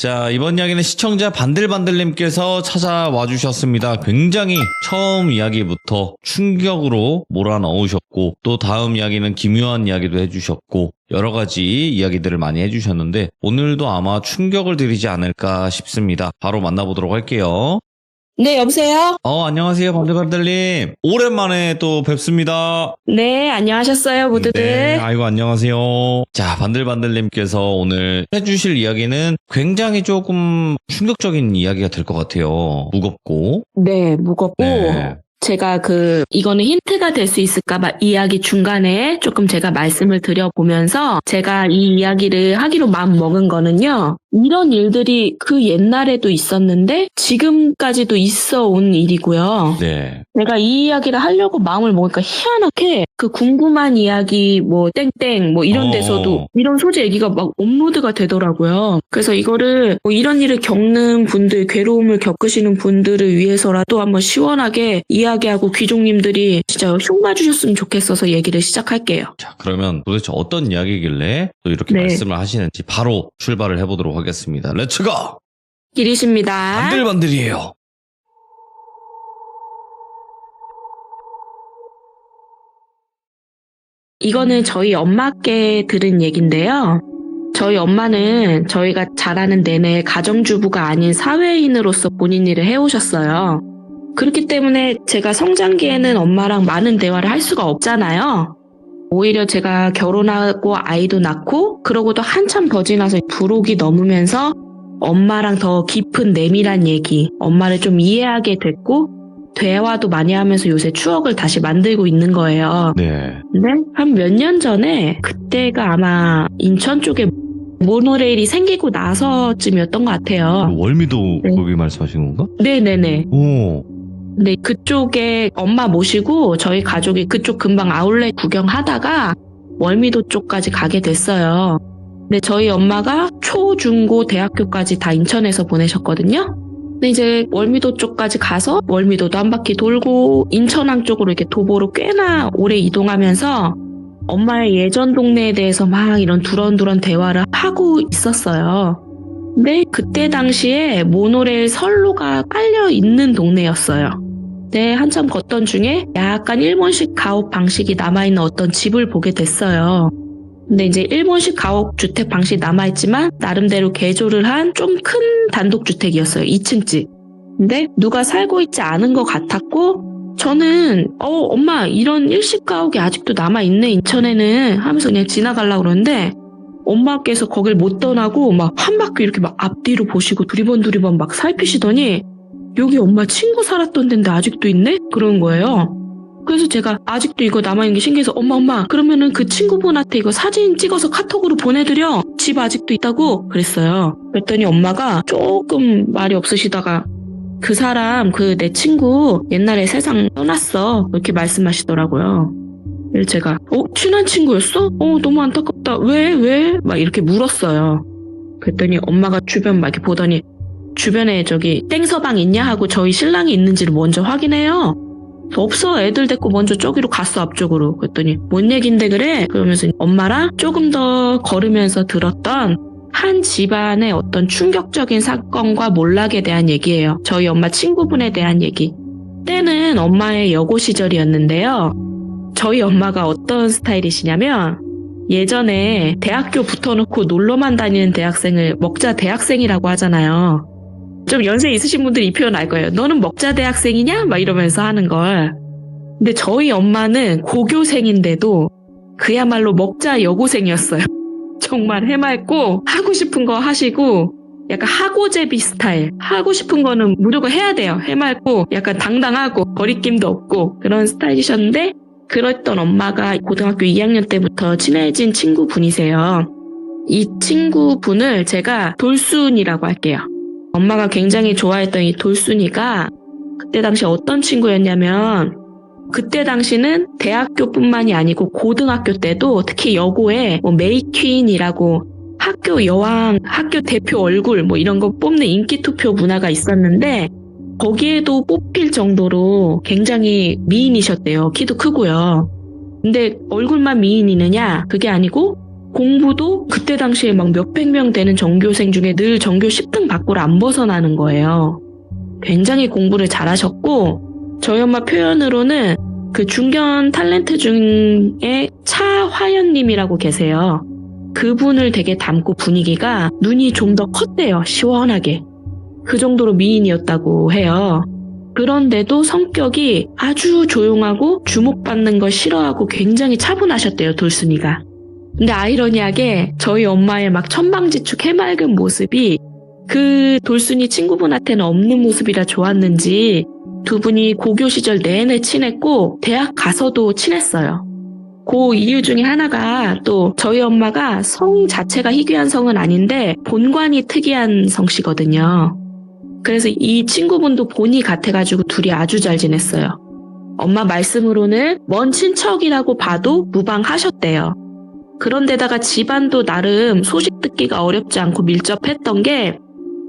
자, 이번 이야기는 시청자 반들반들님께서 찾아와 주셨습니다. 굉장히 처음 이야기부터 충격으로 몰아넣으셨고, 또 다음 이야기는 기묘한 이야기도 해주셨고, 여러 가지 이야기들을 많이 해주셨는데, 오늘도 아마 충격을 드리지 않을까 싶습니다. 바로 만나보도록 할게요. 네, 여보세요? 안녕하세요, 반들반들님. 오랜만에 또 뵙습니다. 네, 안녕하셨어요, 모두들. 네, 아이고, 안녕하세요. 자, 반들반들님께서 오늘 해주실 이야기는 굉장히 조금 충격적인 이야기가 될 것 같아요. 무겁고. 네, 무겁고. 네. 제가 이거는 힌트가 될 수 있을까봐 이야기 중간에 조금 제가 말씀을 드려보면서 제가 이 이야기를 하기로 마음 먹은 거는요. 이런 일들이 그 옛날에도 있었는데 지금까지도 있어 온 일이고요. 네. 내가 이 이야기를 하려고 마음을 먹으니까 희한하게 그 궁금한 이야기 땡땡 이런 데서도 이런 소재 얘기가 막 업로드가 되더라고요. 그래서 이거를 이런 일을 겪는 분들, 괴로움을 겪으시는 분들을 위해서라도 한번 시원하게 이야기하고 귀족님들이 진짜 흉 맞으셨으면 좋겠어서 얘기를 시작할게요. 자, 그러면 도대체 어떤 이야기길래 또 이렇게 네. 말씀을 하시는지 바로 출발을 해보도록 하겠습니다. 렛츠고! 길이십니다. 반들반들이에요. 이거는 저희 엄마께 들은 얘긴데요. 저희 엄마는 저희가 자라는 내내 가정주부가 아닌 사회인으로서 본인 일을 해오셨어요. 그렇기 때문에 제가 성장기에는 엄마랑 많은 대화를 할 수가 없잖아요. 오히려 제가 결혼하고 아이도 낳고 그러고도 한참 더 지나서 부록이 넘으면서 엄마랑 더 깊은 내밀한 얘기, 엄마를 좀 이해하게 됐고 대화도 많이 하면서 요새 추억을 다시 만들고 있는 거예요. 네. 근데 한 몇 년 전에 그때가 아마 인천 쪽에 모노레일이 생기고 나서쯤이었던 것 같아요. 월미도 네. 거기 말씀하시는 건가? 네네네. 오. 근데 그쪽에 엄마 모시고 저희 가족이 그쪽 근방 아울렛 구경하다가 월미도 쪽까지 가게 됐어요. 근데 저희 엄마가 초, 중, 고, 대학교까지 다 인천에서 보내셨거든요. 근데 이제 월미도 쪽까지 가서 월미도도 한 바퀴 돌고 인천항 쪽으로 이렇게 도보로 꽤나 오래 이동하면서 엄마의 예전 동네에 대해서 막 이런 두런두런 대화를 하고 있었어요. 근데 그때 당시에 모노레일 선로가 깔려 있는 동네였어요. 네, 한참 걷던 중에 약간 일본식 가옥 방식이 남아있는 어떤 집을 보게 됐어요. 근데 이제 일본식 가옥 주택 방식이 남아있지만 나름대로 개조를 한 좀 큰 단독주택이었어요. 2층 집. 근데 누가 살고 있지 않은 것 같았고 저는 엄마 이런 일식 가옥이 아직도 남아있네 인천에는 하면서 그냥 지나가려고 그러는데 엄마께서 거길 못 떠나고 막 한 바퀴 이렇게 막 앞뒤로 보시고 두리번 막 살피시더니 여기 엄마 친구 살았던 데인데 아직도 있네? 그런 거예요. 그래서 제가 아직도 이거 남아있는 게 신기해서 엄마 그러면은 그 친구분한테 이거 사진 찍어서 카톡으로 보내드려. 집 아직도 있다고 그랬어요. 그랬더니 엄마가 조금 말이 없으시다가 그 사람 내 친구 옛날에 세상 떠났어 이렇게 말씀하시더라고요. 그래서 제가 친한 친구였어? 너무 안타깝다. 왜? 막 이렇게 물었어요. 그랬더니 엄마가 주변 막 이렇게 보더니 주변에 땡서방 있냐 하고 저희 신랑이 있는지를 먼저 확인해요. 없어. 애들 데리고 먼저 저기로 갔어 앞쪽으로. 그랬더니 뭔 얘긴데 그래? 그러면서 엄마랑 조금 더 걸으면서 들었던 한 집안의 어떤 충격적인 사건과 몰락에 대한 얘기예요. 저희 엄마 친구분에 대한 얘기. 때는 엄마의 여고 시절이었는데요. 저희 엄마가 어떤 스타일이시냐면 예전에 대학교 붙어놓고 놀러만 다니는 대학생을 먹자 대학생이라고 하잖아요. 좀 연세 있으신 분들이 이 표현 알 거예요. 너는 먹자 대학생이냐? 막 이러면서 하는 걸. 근데 저희 엄마는 고교생인데도 그야말로 먹자 여고생이었어요. 정말 해맑고 하고 싶은 거 하시고 약간 하고제비 스타일. 하고 싶은 거는 무조건 해야 돼요. 해맑고 약간 당당하고 거리낌도 없고 그런 스타일이셨는데 그랬던 엄마가 고등학교 2학년 때부터 친해진 친구분이세요. 이 친구분을 제가 돌순이라고 할게요. 엄마가 굉장히 좋아했던 이 돌순이가 그때 당시 어떤 친구였냐면 그때 당시는 대학교뿐만이 아니고 고등학교 때도 특히 여고에 메이퀸이라고 학교 여왕, 학교 대표 얼굴 이런 거 뽑는 인기 투표 문화가 있었는데 거기에도 뽑힐 정도로 굉장히 미인이셨대요. 키도 크고요. 근데 얼굴만 미인이느냐? 그게 아니고 공부도 그때 당시에 막 몇백 명 되는 전교생 중에 늘 전교 10등 밖으로 안 벗어나는 거예요. 굉장히 공부를 잘하셨고, 저희 엄마 표현으로는 그 중견 탤런트 중에 차화연님이라고 계세요. 그분을 되게 닮고 분위기가 눈이 좀 더 컸대요. 시원하게. 그 정도로 미인이었다고 해요. 그런데도 성격이 아주 조용하고 주목받는 걸 싫어하고 굉장히 차분하셨대요, 돌순이가. 근데 아이러니하게 저희 엄마의 막 천방지축 해맑은 모습이 그 돌순이 친구분한테는 없는 모습이라 좋았는지 두 분이 고교 시절 내내 친했고 대학 가서도 친했어요. 그 이유 중에 하나가 또 저희 엄마가 성 자체가 희귀한 성은 아닌데 본관이 특이한 성씨거든요. 그래서 이 친구분도 본이 같아가지고 둘이 아주 잘 지냈어요. 엄마 말씀으로는 먼 친척이라고 봐도 무방하셨대요. 그런데다가 집안도 나름 소식 듣기가 어렵지 않고 밀접했던 게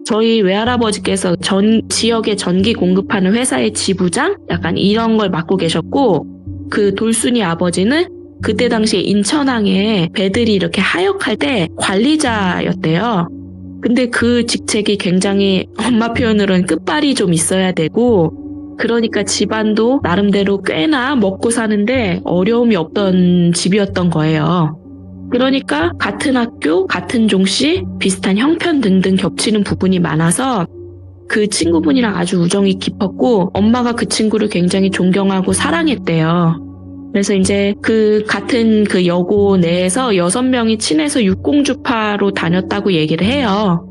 저희 외할아버지께서 전 지역에 전기 공급하는 회사의 지부장? 약간 이런 걸 맡고 계셨고 그 돌순이 아버지는 그때 당시에 인천항에 배들이 이렇게 하역할 때 관리자였대요. 근데 그 직책이 굉장히 엄마 표현으로는 끝발이 좀 있어야 되고 그러니까 집안도 나름대로 꽤나 먹고 사는데 어려움이 없던 집이었던 거예요. 그러니까 같은 학교, 같은 종씨, 비슷한 형편 등등 겹치는 부분이 많아서 그 친구분이랑 아주 우정이 깊었고 엄마가 그 친구를 굉장히 존경하고 사랑했대요. 그래서 이제 그 같은 그 여고 내에서 6명이 친해서 육공주파로 다녔다고 얘기를 해요.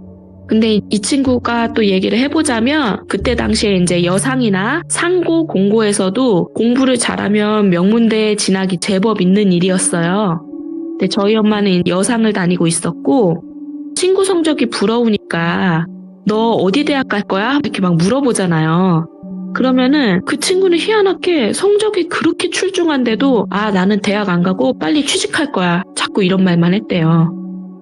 근데 이 친구가 또 얘기를 해보자면 그때 당시에 이제 여상이나 상고, 공고에서도 공부를 잘하면 명문대에 진학이 제법 있는 일이었어요. 근데 저희 엄마는 여상을 다니고 있었고 친구 성적이 부러우니까 너 어디 대학 갈 거야? 이렇게 막 물어보잖아요. 그러면은 그 친구는 희한하게 성적이 그렇게 출중한데도 나는 대학 안 가고 빨리 취직할 거야. 자꾸 이런 말만 했대요.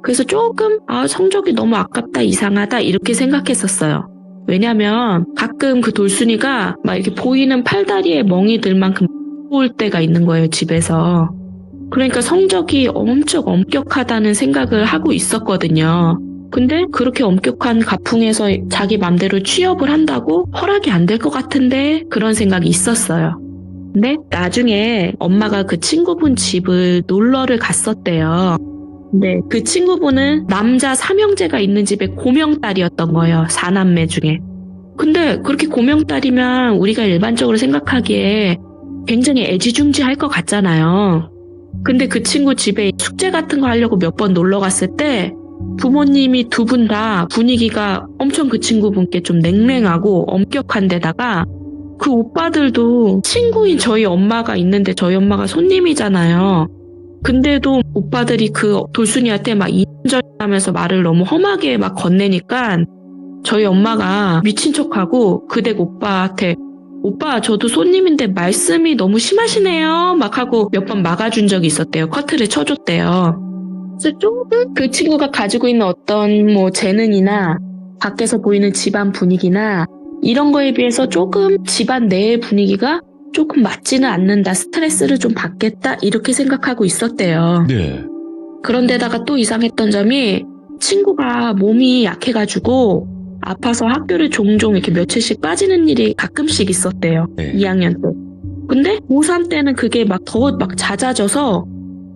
그래서 조금 성적이 너무 아깝다, 이상하다 이렇게 생각했었어요. 왜냐면 가끔 그 돌순이가 막 이렇게 보이는 팔다리에 멍이 들 만큼 올 때가 있는 거예요, 집에서. 그러니까 성적이 엄청 엄격하다는 생각을 하고 있었거든요. 근데 그렇게 엄격한 가풍에서 자기 맘대로 취업을 한다고 허락이 안 될 것 같은데 그런 생각이 있었어요. 근데 나중에 엄마가 그 친구분 집을 놀러를 갔었대요. 근데 그 친구분은 남자 3형제가 있는 집의 고명딸이었던 거예요. 4남매 중에. 근데 그렇게 고명딸이면 우리가 일반적으로 생각하기에 굉장히 애지중지할 것 같잖아요. 근데 그 친구 집에 숙제 같은 거 하려고 몇 번 놀러 갔을 때 부모님이 두 분 다 분위기가 엄청 그 친구분께 좀 냉랭하고 엄격한 데다가 그 오빠들도 친구인 저희 엄마가 있는데 저희 엄마가 손님이잖아요. 근데도 오빠들이 그 돌순이한테 막 이런저런 말을 너무 험하게 막 건네니까 저희 엄마가 미친 척하고 그 댁 오빠한테 오빠 저도 손님인데 말씀이 너무 심하시네요 막 하고 몇 번 막아준 적이 있었대요. 커트를 쳐줬대요. 그래서 조금 그 친구가 가지고 있는 어떤 뭐 재능이나 밖에서 보이는 집안 분위기나 이런 거에 비해서 조금 집안 내의 분위기가 조금 맞지는 않는다. 스트레스를 좀 받겠다. 이렇게 생각하고 있었대요. 네. 그런데다가 또 이상했던 점이 친구가 몸이 약해가지고 아파서 학교를 종종 이렇게 며칠씩 빠지는 일이 가끔씩 있었대요. 네. 2학년 때. 근데 고3 때는 그게 막 더 막 잦아져서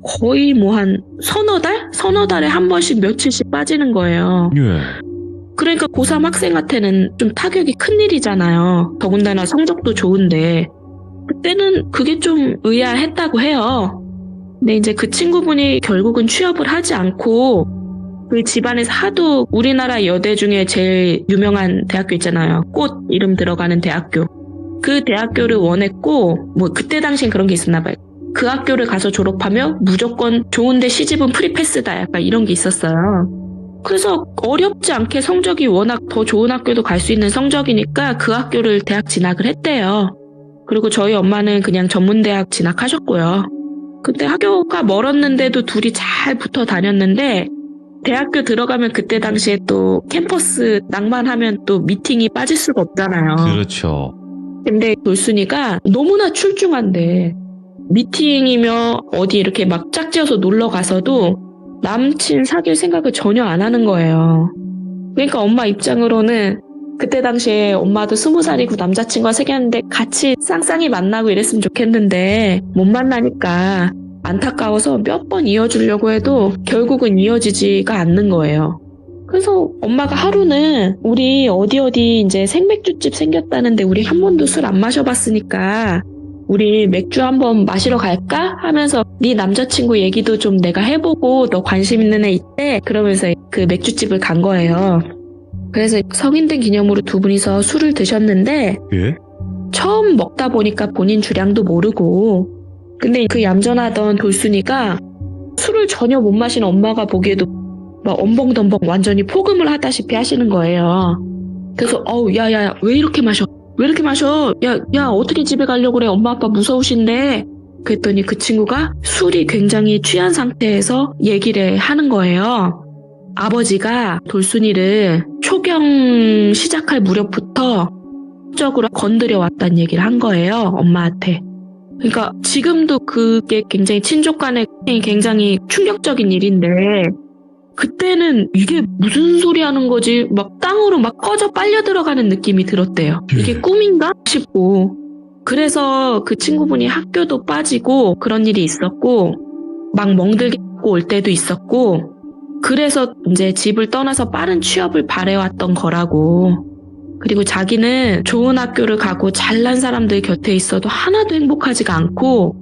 거의 뭐 한 서너 달에 한 번씩 며칠씩 빠지는 거예요. 예. 그러니까 고3 학생한테는 좀 타격이 큰 일이잖아요. 더군다나 성적도 좋은데. 그때는 그게 좀 의아했다고 해요. 근데 이제 그 친구분이 결국은 취업을 하지 않고 그 집안에서 하도 우리나라 여대 중에 제일 유명한 대학교 있잖아요. 꽃 이름 들어가는 대학교. 그 대학교를 원했고 뭐 그때 당시엔 그런 게 있었나 봐요. 그 학교를 가서 졸업하면 무조건 좋은데 시집은 프리패스다 약간 이런 게 있었어요. 그래서 어렵지 않게 성적이 워낙 더 좋은 학교도 갈 수 있는 성적이니까 그 학교를 대학 진학을 했대요. 그리고 저희 엄마는 그냥 전문대학 진학하셨고요. 근데 학교가 멀었는데도 둘이 잘 붙어 다녔는데 대학교 들어가면 그때 당시에 또 캠퍼스 낭만하면 또 미팅이 빠질 수가 없잖아요. 그렇죠. 근데 돌순이가 너무나 출중한데 미팅이며 어디 이렇게 막 짝지어서 놀러 가서도 남친 사귈 생각을 전혀 안 하는 거예요. 그러니까 엄마 입장으로는 그때 당시에 엄마도 20살이고 남자친구가 사귀었는데 같이 쌍쌍이 만나고 이랬으면 좋겠는데 못 만나니까 안타까워서 몇 번 이어주려고 해도 결국은 이어지지가 않는 거예요. 그래서 엄마가 하루는 우리 어디 이제 생맥주집 생겼다는데 우리 한 번도 술 안 마셔봤으니까 우리 맥주 한번 마시러 갈까? 하면서 네 남자친구 얘기도 좀 내가 해보고 너 관심 있는 애 있대? 그러면서 그 맥주집을 간 거예요. 그래서 성인된 기념으로 두 분이서 술을 드셨는데 예? 처음 먹다 보니까 본인 주량도 모르고 근데 그 얌전하던 돌순이가 술을 전혀 못 마신 엄마가 보기에도 막 엄벙덤벙 완전히 포금을 하다시피 하시는 거예요. 그래서 야야야 왜 이렇게 마셔? 왜 이렇게 마셔? 야 어떻게 집에 가려고 그래? 엄마 아빠 무서우신데. 그랬더니 그 친구가 술이 굉장히 취한 상태에서 얘기를 하는 거예요. 아버지가 돌순이를 초경 시작할 무렵부터 적으로 건드려 왔다는 얘기를 한 거예요. 엄마한테. 그러니까 지금도 그게 굉장히 친족 간에 굉장히 충격적인 일인데 그때는 이게 무슨 소리 하는 거지? 막 땅으로 막 꺼져 빨려 들어가는 느낌이 들었대요. 이게 꿈인가 싶고. 그래서 그 친구분이 학교도 빠지고 그런 일이 있었고 막 멍들게 올 때도 있었고 그래서 이제 집을 떠나서 빠른 취업을 바래왔던 거라고. 그리고 자기는 좋은 학교를 가고 잘난 사람들 곁에 있어도 하나도 행복하지가 않고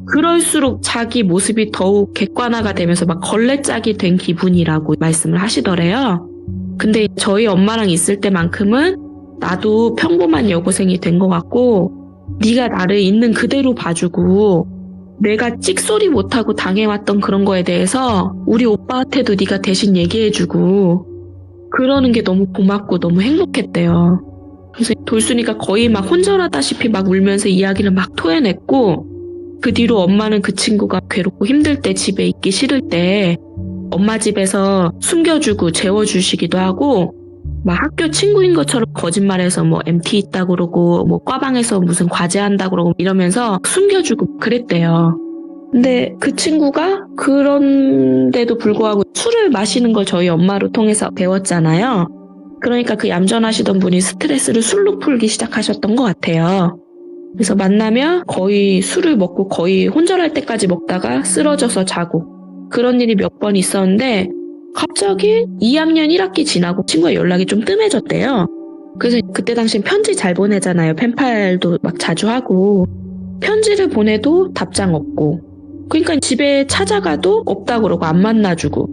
그럴수록 자기 모습이 더욱 객관화가 되면서 막 걸레짝이 된 기분이라고 말씀을 하시더래요. 근데 저희 엄마랑 있을 때만큼은 나도 평범한 여고생이 된 것 같고 네가 나를 있는 그대로 봐주고 내가 찍소리 못하고 당해왔던 그런 거에 대해서 우리 오빠한테도 네가 대신 얘기해주고 그러는 게 너무 고맙고 너무 행복했대요. 그래서 돌순이가 거의 막 혼절하다시피 막 울면서 이야기를 막 토해냈고 그 뒤로 엄마는 그 친구가 괴롭고 힘들 때 집에 있기 싫을 때 엄마 집에서 숨겨주고 재워주시기도 하고 막 학교 친구인 것처럼 거짓말해서 뭐 MT 있다고 그러고 뭐 과방에서 무슨 과제한다고 그러고 이러면서 숨겨주고 그랬대요. 근데 그 친구가 그런데도 불구하고 술을 마시는 걸 저희 엄마로 통해서 배웠잖아요. 그러니까 그 얌전하시던 분이 스트레스를 술로 풀기 시작하셨던 것 같아요. 그래서 만나면 거의 술을 먹고 거의 혼절할 때까지 먹다가 쓰러져서 자고 그런 일이 몇 번 있었는데 갑자기 2학년 1학기 지나고 친구가 연락이 좀 뜸해졌대요. 그래서 그때 당시엔 편지 잘 보내잖아요. 펜팔도 막 자주 하고 편지를 보내도 답장 없고 그러니까 집에 찾아가도 없다고 그러고 안 만나주고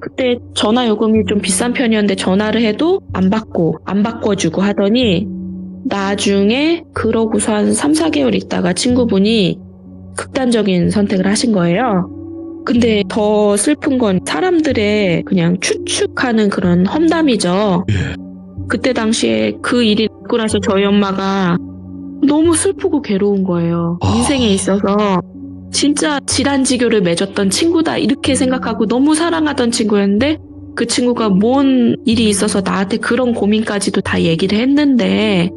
그때 전화 요금이 좀 비싼 편이었는데 전화를 해도 안 받고 안 바꿔주고 하더니 나중에 그러고서 한 3, 4개월 있다가 친구분이 극단적인 선택을 하신 거예요. 근데 더 슬픈 건 사람들의 그냥 추측하는 그런 험담이죠. 그때 당시에 그 일이 있고 나서 저희 엄마가 너무 슬프고 괴로운 거예요. 인생에 있어서 진짜 질환지교를 맺었던 친구다 이렇게 생각하고 너무 사랑하던 친구였는데 그 친구가 뭔 일이 있어서 나한테 그런 고민까지도 다 얘기를 했는데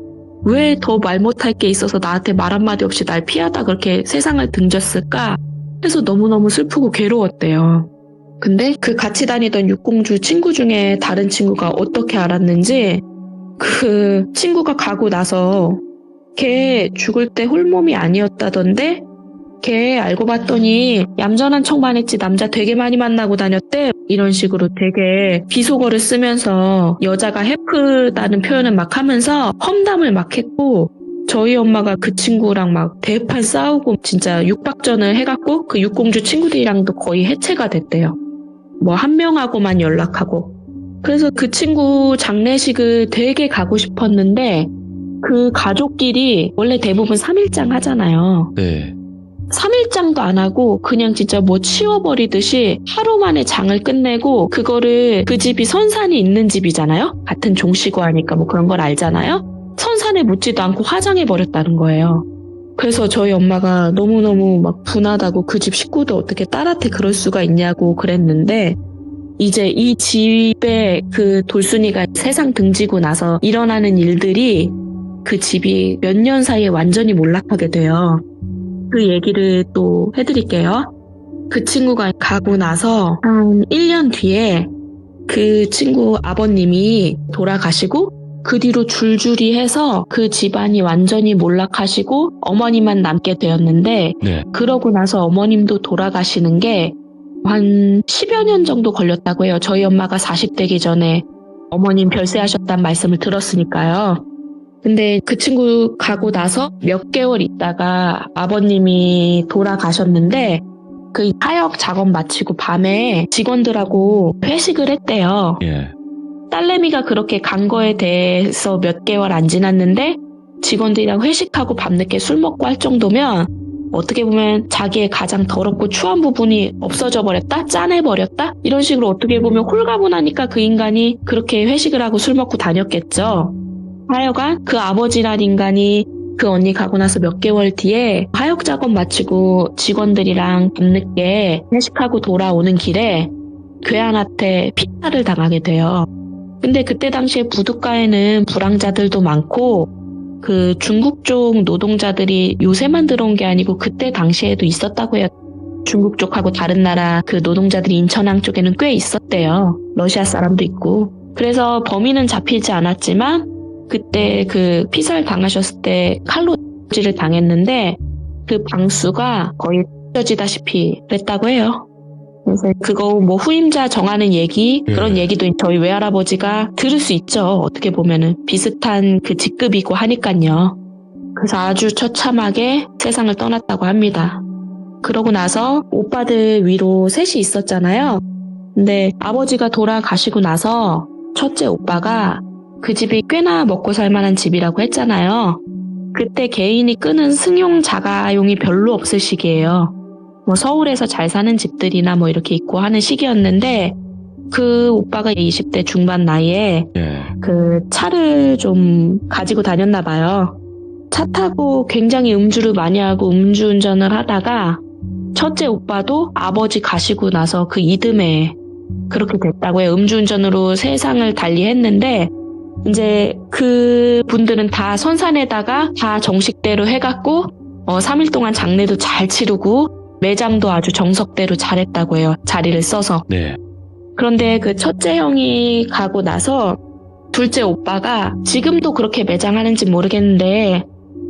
왜 더 말 못할 게 있어서 나한테 말 한마디 없이 날 피하다 그렇게 세상을 등졌을까 해서 너무너무 슬프고 괴로웠대요. 근데 그 같이 다니던 육공주 친구 중에 다른 친구가 어떻게 알았는지 그 친구가 가고 나서 걔 죽을 때 홀몸이 아니었다던데 걔 알고 봤더니 얌전한 척만 했지 남자 되게 많이 만나고 다녔대 이런 식으로 되게 비속어를 쓰면서 여자가 해프다는 표현을 막 하면서 험담을 막 했고 저희 엄마가 그 친구랑 막 대판 싸우고 진짜 육박전을 해갖고 그 육공주 친구들이랑도 거의 해체가 됐대요. 뭐 한 명하고만 연락하고. 그래서 그 친구 장례식을 되게 가고 싶었는데 그 가족끼리 원래 대부분 3일장 하잖아요. 네. 3일장도 안 하고 그냥 진짜 뭐 치워버리듯이 하루 만에 장을 끝내고 그거를 그 집이 선산이 있는 집이잖아요. 같은 종씨고 하니까 뭐 그런 걸 알잖아요. 선산에 묻지도 않고 화장해버렸다는 거예요. 그래서 저희 엄마가 너무너무 막 분하다고 그 집 식구도 어떻게 딸한테 그럴 수가 있냐고 그랬는데 이제 이 집에 그 돌순이가 세상 등지고 나서 일어나는 일들이 그 집이 몇 년 사이에 완전히 몰락하게 돼요. 그 얘기를 또 해드릴게요. 그 친구가 가고 나서 한 1년 뒤에 그 친구 아버님이 돌아가시고 그 뒤로 줄줄이 해서 그 집안이 완전히 몰락하시고 어머니만 남게 되었는데 네. 그러고 나서 어머님도 돌아가시는 게 한 10여 년 정도 걸렸다고 해요. 저희 엄마가 40대기 전에 어머님 별세하셨다는 말씀을 들었으니까요. 근데 그 친구 가고 나서 몇 개월 있다가 아버님이 돌아가셨는데 그 하역 작업 마치고 밤에 직원들하고 회식을 했대요. 예. 딸내미가 그렇게 간 거에 대해서 몇 개월 안 지났는데 직원들이랑 회식하고 밤늦게 술 먹고 할 정도면 어떻게 보면 자기의 가장 더럽고 추한 부분이 없어져 버렸다? 짠해버렸다? 이런 식으로 어떻게 보면 홀가분하니까 그 인간이 그렇게 회식을 하고 술 먹고 다녔겠죠. 하여간 그 아버지란 인간이 그 언니 가고 나서 몇 개월 뒤에 하역 작업 마치고 직원들이랑 밤늦게 회식하고 돌아오는 길에 괴한한테 피살을 당하게 돼요. 근데 그때 당시에 부둣가에는 불황자들도 많고 그 중국 쪽 노동자들이 요새만 들어온 게 아니고 그때 당시에도 있었다고 해요. 중국 쪽하고 다른 나라 그 노동자들이 인천항 쪽에는 꽤 있었대요. 러시아 사람도 있고. 그래서 범인은 잡히지 않았지만 그때 그 피살 당하셨을 때 칼로 찌를 당했는데 그 방수가 거의 찢어지다시피 그랬다고 해요. 그래서 그거 뭐 후임자 정하는 얘기 그런 얘기도 저희 외할아버지가 들을 수 있죠. 어떻게 보면은 비슷한 그 직급이고 하니까요. 그래서 아주 처참하게 세상을 떠났다고 합니다. 그러고 나서 오빠들 위로 셋이 있었잖아요. 근데 아버지가 돌아가시고 나서 첫째 오빠가 그 집이 꽤나 먹고 살만한 집이라고 했잖아요. 그때 개인이 끄는 승용 자가용이 별로 없을 시기예요. 뭐 서울에서 잘 사는 집들이나 뭐 이렇게 있고 하는 시기였는데 그 오빠가 20대 중반 나이에 그 차를 좀 가지고 다녔나 봐요. 차 타고 굉장히 음주를 많이 하고 음주운전을 하다가 첫째 오빠도 아버지 가시고 나서 그 이듬해 그렇게 됐다고 해요. 음주운전으로 세상을 달리했는데 이제 그 분들은 다 선산에다가 다 정식대로 해갖고 3일 동안 장례도 잘 치르고 매장도 아주 정석대로 잘했다고 해요. 자리를 써서. 네. 그런데 그 첫째 형이 가고 나서 둘째 오빠가 지금도 그렇게 매장하는지 모르겠는데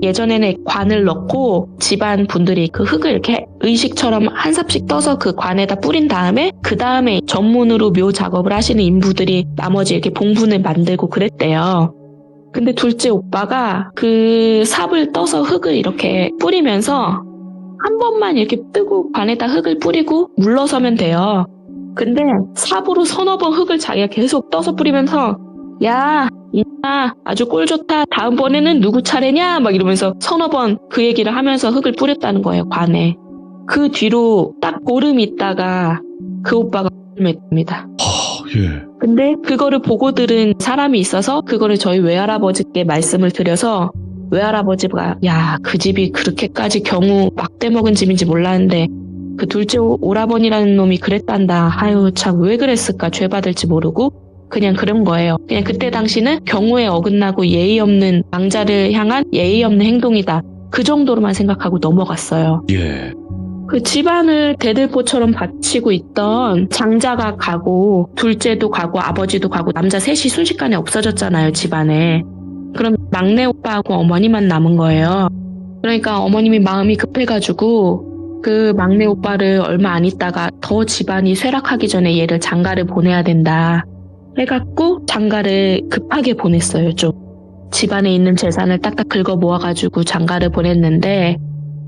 예전에는 관을 넣고 집안 분들이 그 흙을 이렇게 의식처럼 한 삽씩 떠서 그 관에다 뿌린 다음에 그 다음에 전문으로 묘 작업을 하시는 인부들이 나머지 이렇게 봉분을 만들고 그랬대요. 근데 둘째 오빠가 그 삽을 떠서 흙을 이렇게 뿌리면서 한 번만 이렇게 뜨고 관에다 흙을 뿌리고 물러서면 돼요. 근데 삽으로 서너 번 흙을 자기가 계속 떠서 뿌리면서 야, 이나 아주 꼴 좋다. 다음번에는 누구 차례냐? 막 이러면서 서너 번 그 얘기를 하면서 흙을 뿌렸다는 거예요, 관에. 그 뒤로 딱 보름 있다가 그 오빠가 했답니다. 예. 근데 그거를 보고 들은 사람이 있어서 그거를 저희 외할아버지께 말씀을 드려서 외할아버지가 야, 그 집이 그렇게까지 경우 막대 먹은 집인지 몰랐는데 그 둘째 오라버니라는 놈이 그랬단다. 아유 참 왜 그랬을까 죄 받을지 모르고 그냥 그런 거예요. 그냥 그때 당시는 경우에 어긋나고 예의 없는 왕자를 향한 예의 없는 행동이다. 그 정도로만 생각하고 넘어갔어요. 예. 그 집안을 대들보처럼 바치고 있던 장자가 가고 둘째도 가고 아버지도 가고 남자 셋이 순식간에 없어졌잖아요, 집안에. 그럼 막내 오빠하고 어머니만 남은 거예요. 그러니까 어머님이 마음이 급해가지고 그 막내 오빠를 얼마 안 있다가 더 집안이 쇠락하기 전에 얘를 장가를 보내야 된다 해갖고 장가를 급하게 보냈어요. 좀 집안에 있는 재산을 딱딱 긁어 모아가지고 장가를 보냈는데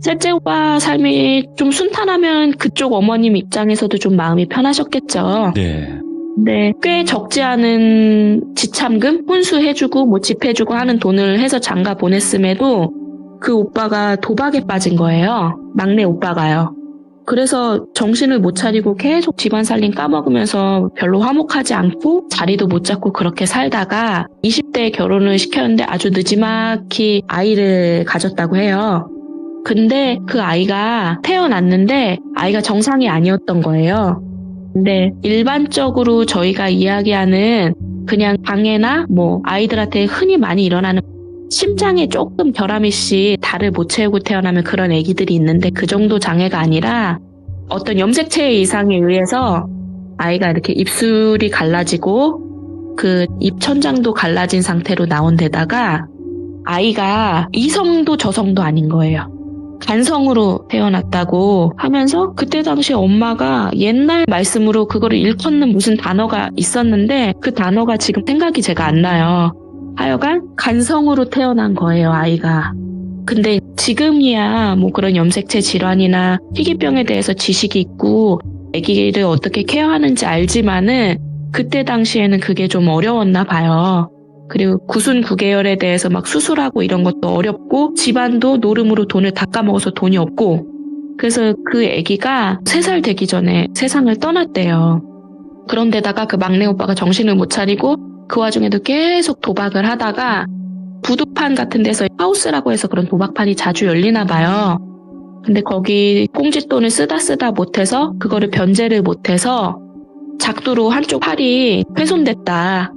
셋째 오빠 삶이 좀 순탄하면 그쪽 어머님 입장에서도 좀 마음이 편하셨겠죠. 네. 네, 꽤 적지 않은 지참금, 혼수해주고 뭐 집해주고 하는 돈을 해서 장가 보냈음에도 그 오빠가 도박에 빠진 거예요. 막내 오빠가요. 그래서 정신을 못 차리고 계속 집안 살림 까먹으면서 별로 화목하지 않고 자리도 못 잡고 그렇게 살다가 20대에 결혼을 시켰는데 아주 늦지막히 아이를 가졌다고 해요. 근데 그 아이가 태어났는데 아이가 정상이 아니었던 거예요. 근데 일반적으로 저희가 이야기하는 그냥 장애나 뭐 아이들한테 흔히 많이 일어나는 심장에 조금 결함이 씨 달을 못 채우고 태어나면 그런 아기들이 있는데 그 정도 장애가 아니라 어떤 염색체 이상에 의해서 아이가 이렇게 입술이 갈라지고 그 입천장도 갈라진 상태로 나온 데다가 아이가 이성도 저성도 아닌 거예요. 간성으로 태어났다고 하면서 그때 당시 엄마가 옛날 말씀으로 그거를 일컫는 무슨 단어가 있었는데 그 단어가 지금 생각이 제가 안 나요. 하여간 간성으로 태어난 거예요, 아이가. 근데 지금이야 뭐 그런 염색체 질환이나 희귀병에 대해서 지식이 있고 아기를 어떻게 케어하는지 알지만은 그때 당시에는 그게 좀 어려웠나 봐요. 그리고 구순 9개월에 대해서 막 수술하고 이런 것도 어렵고 집안도 노름으로 돈을 다 까먹어서 돈이 없고 그래서 그 아기가 3살 되기 전에 세상을 떠났대요. 그런데다가 그 막내 오빠가 정신을 못 차리고 그 와중에도 계속 도박을 하다가 부두판 같은 데서 하우스라고 해서 그런 도박판이 자주 열리나 봐요. 근데 거기 꽁짓돈을 쓰다 못해서 그거를 변제를 못해서 작두로 한쪽 팔이 훼손됐다.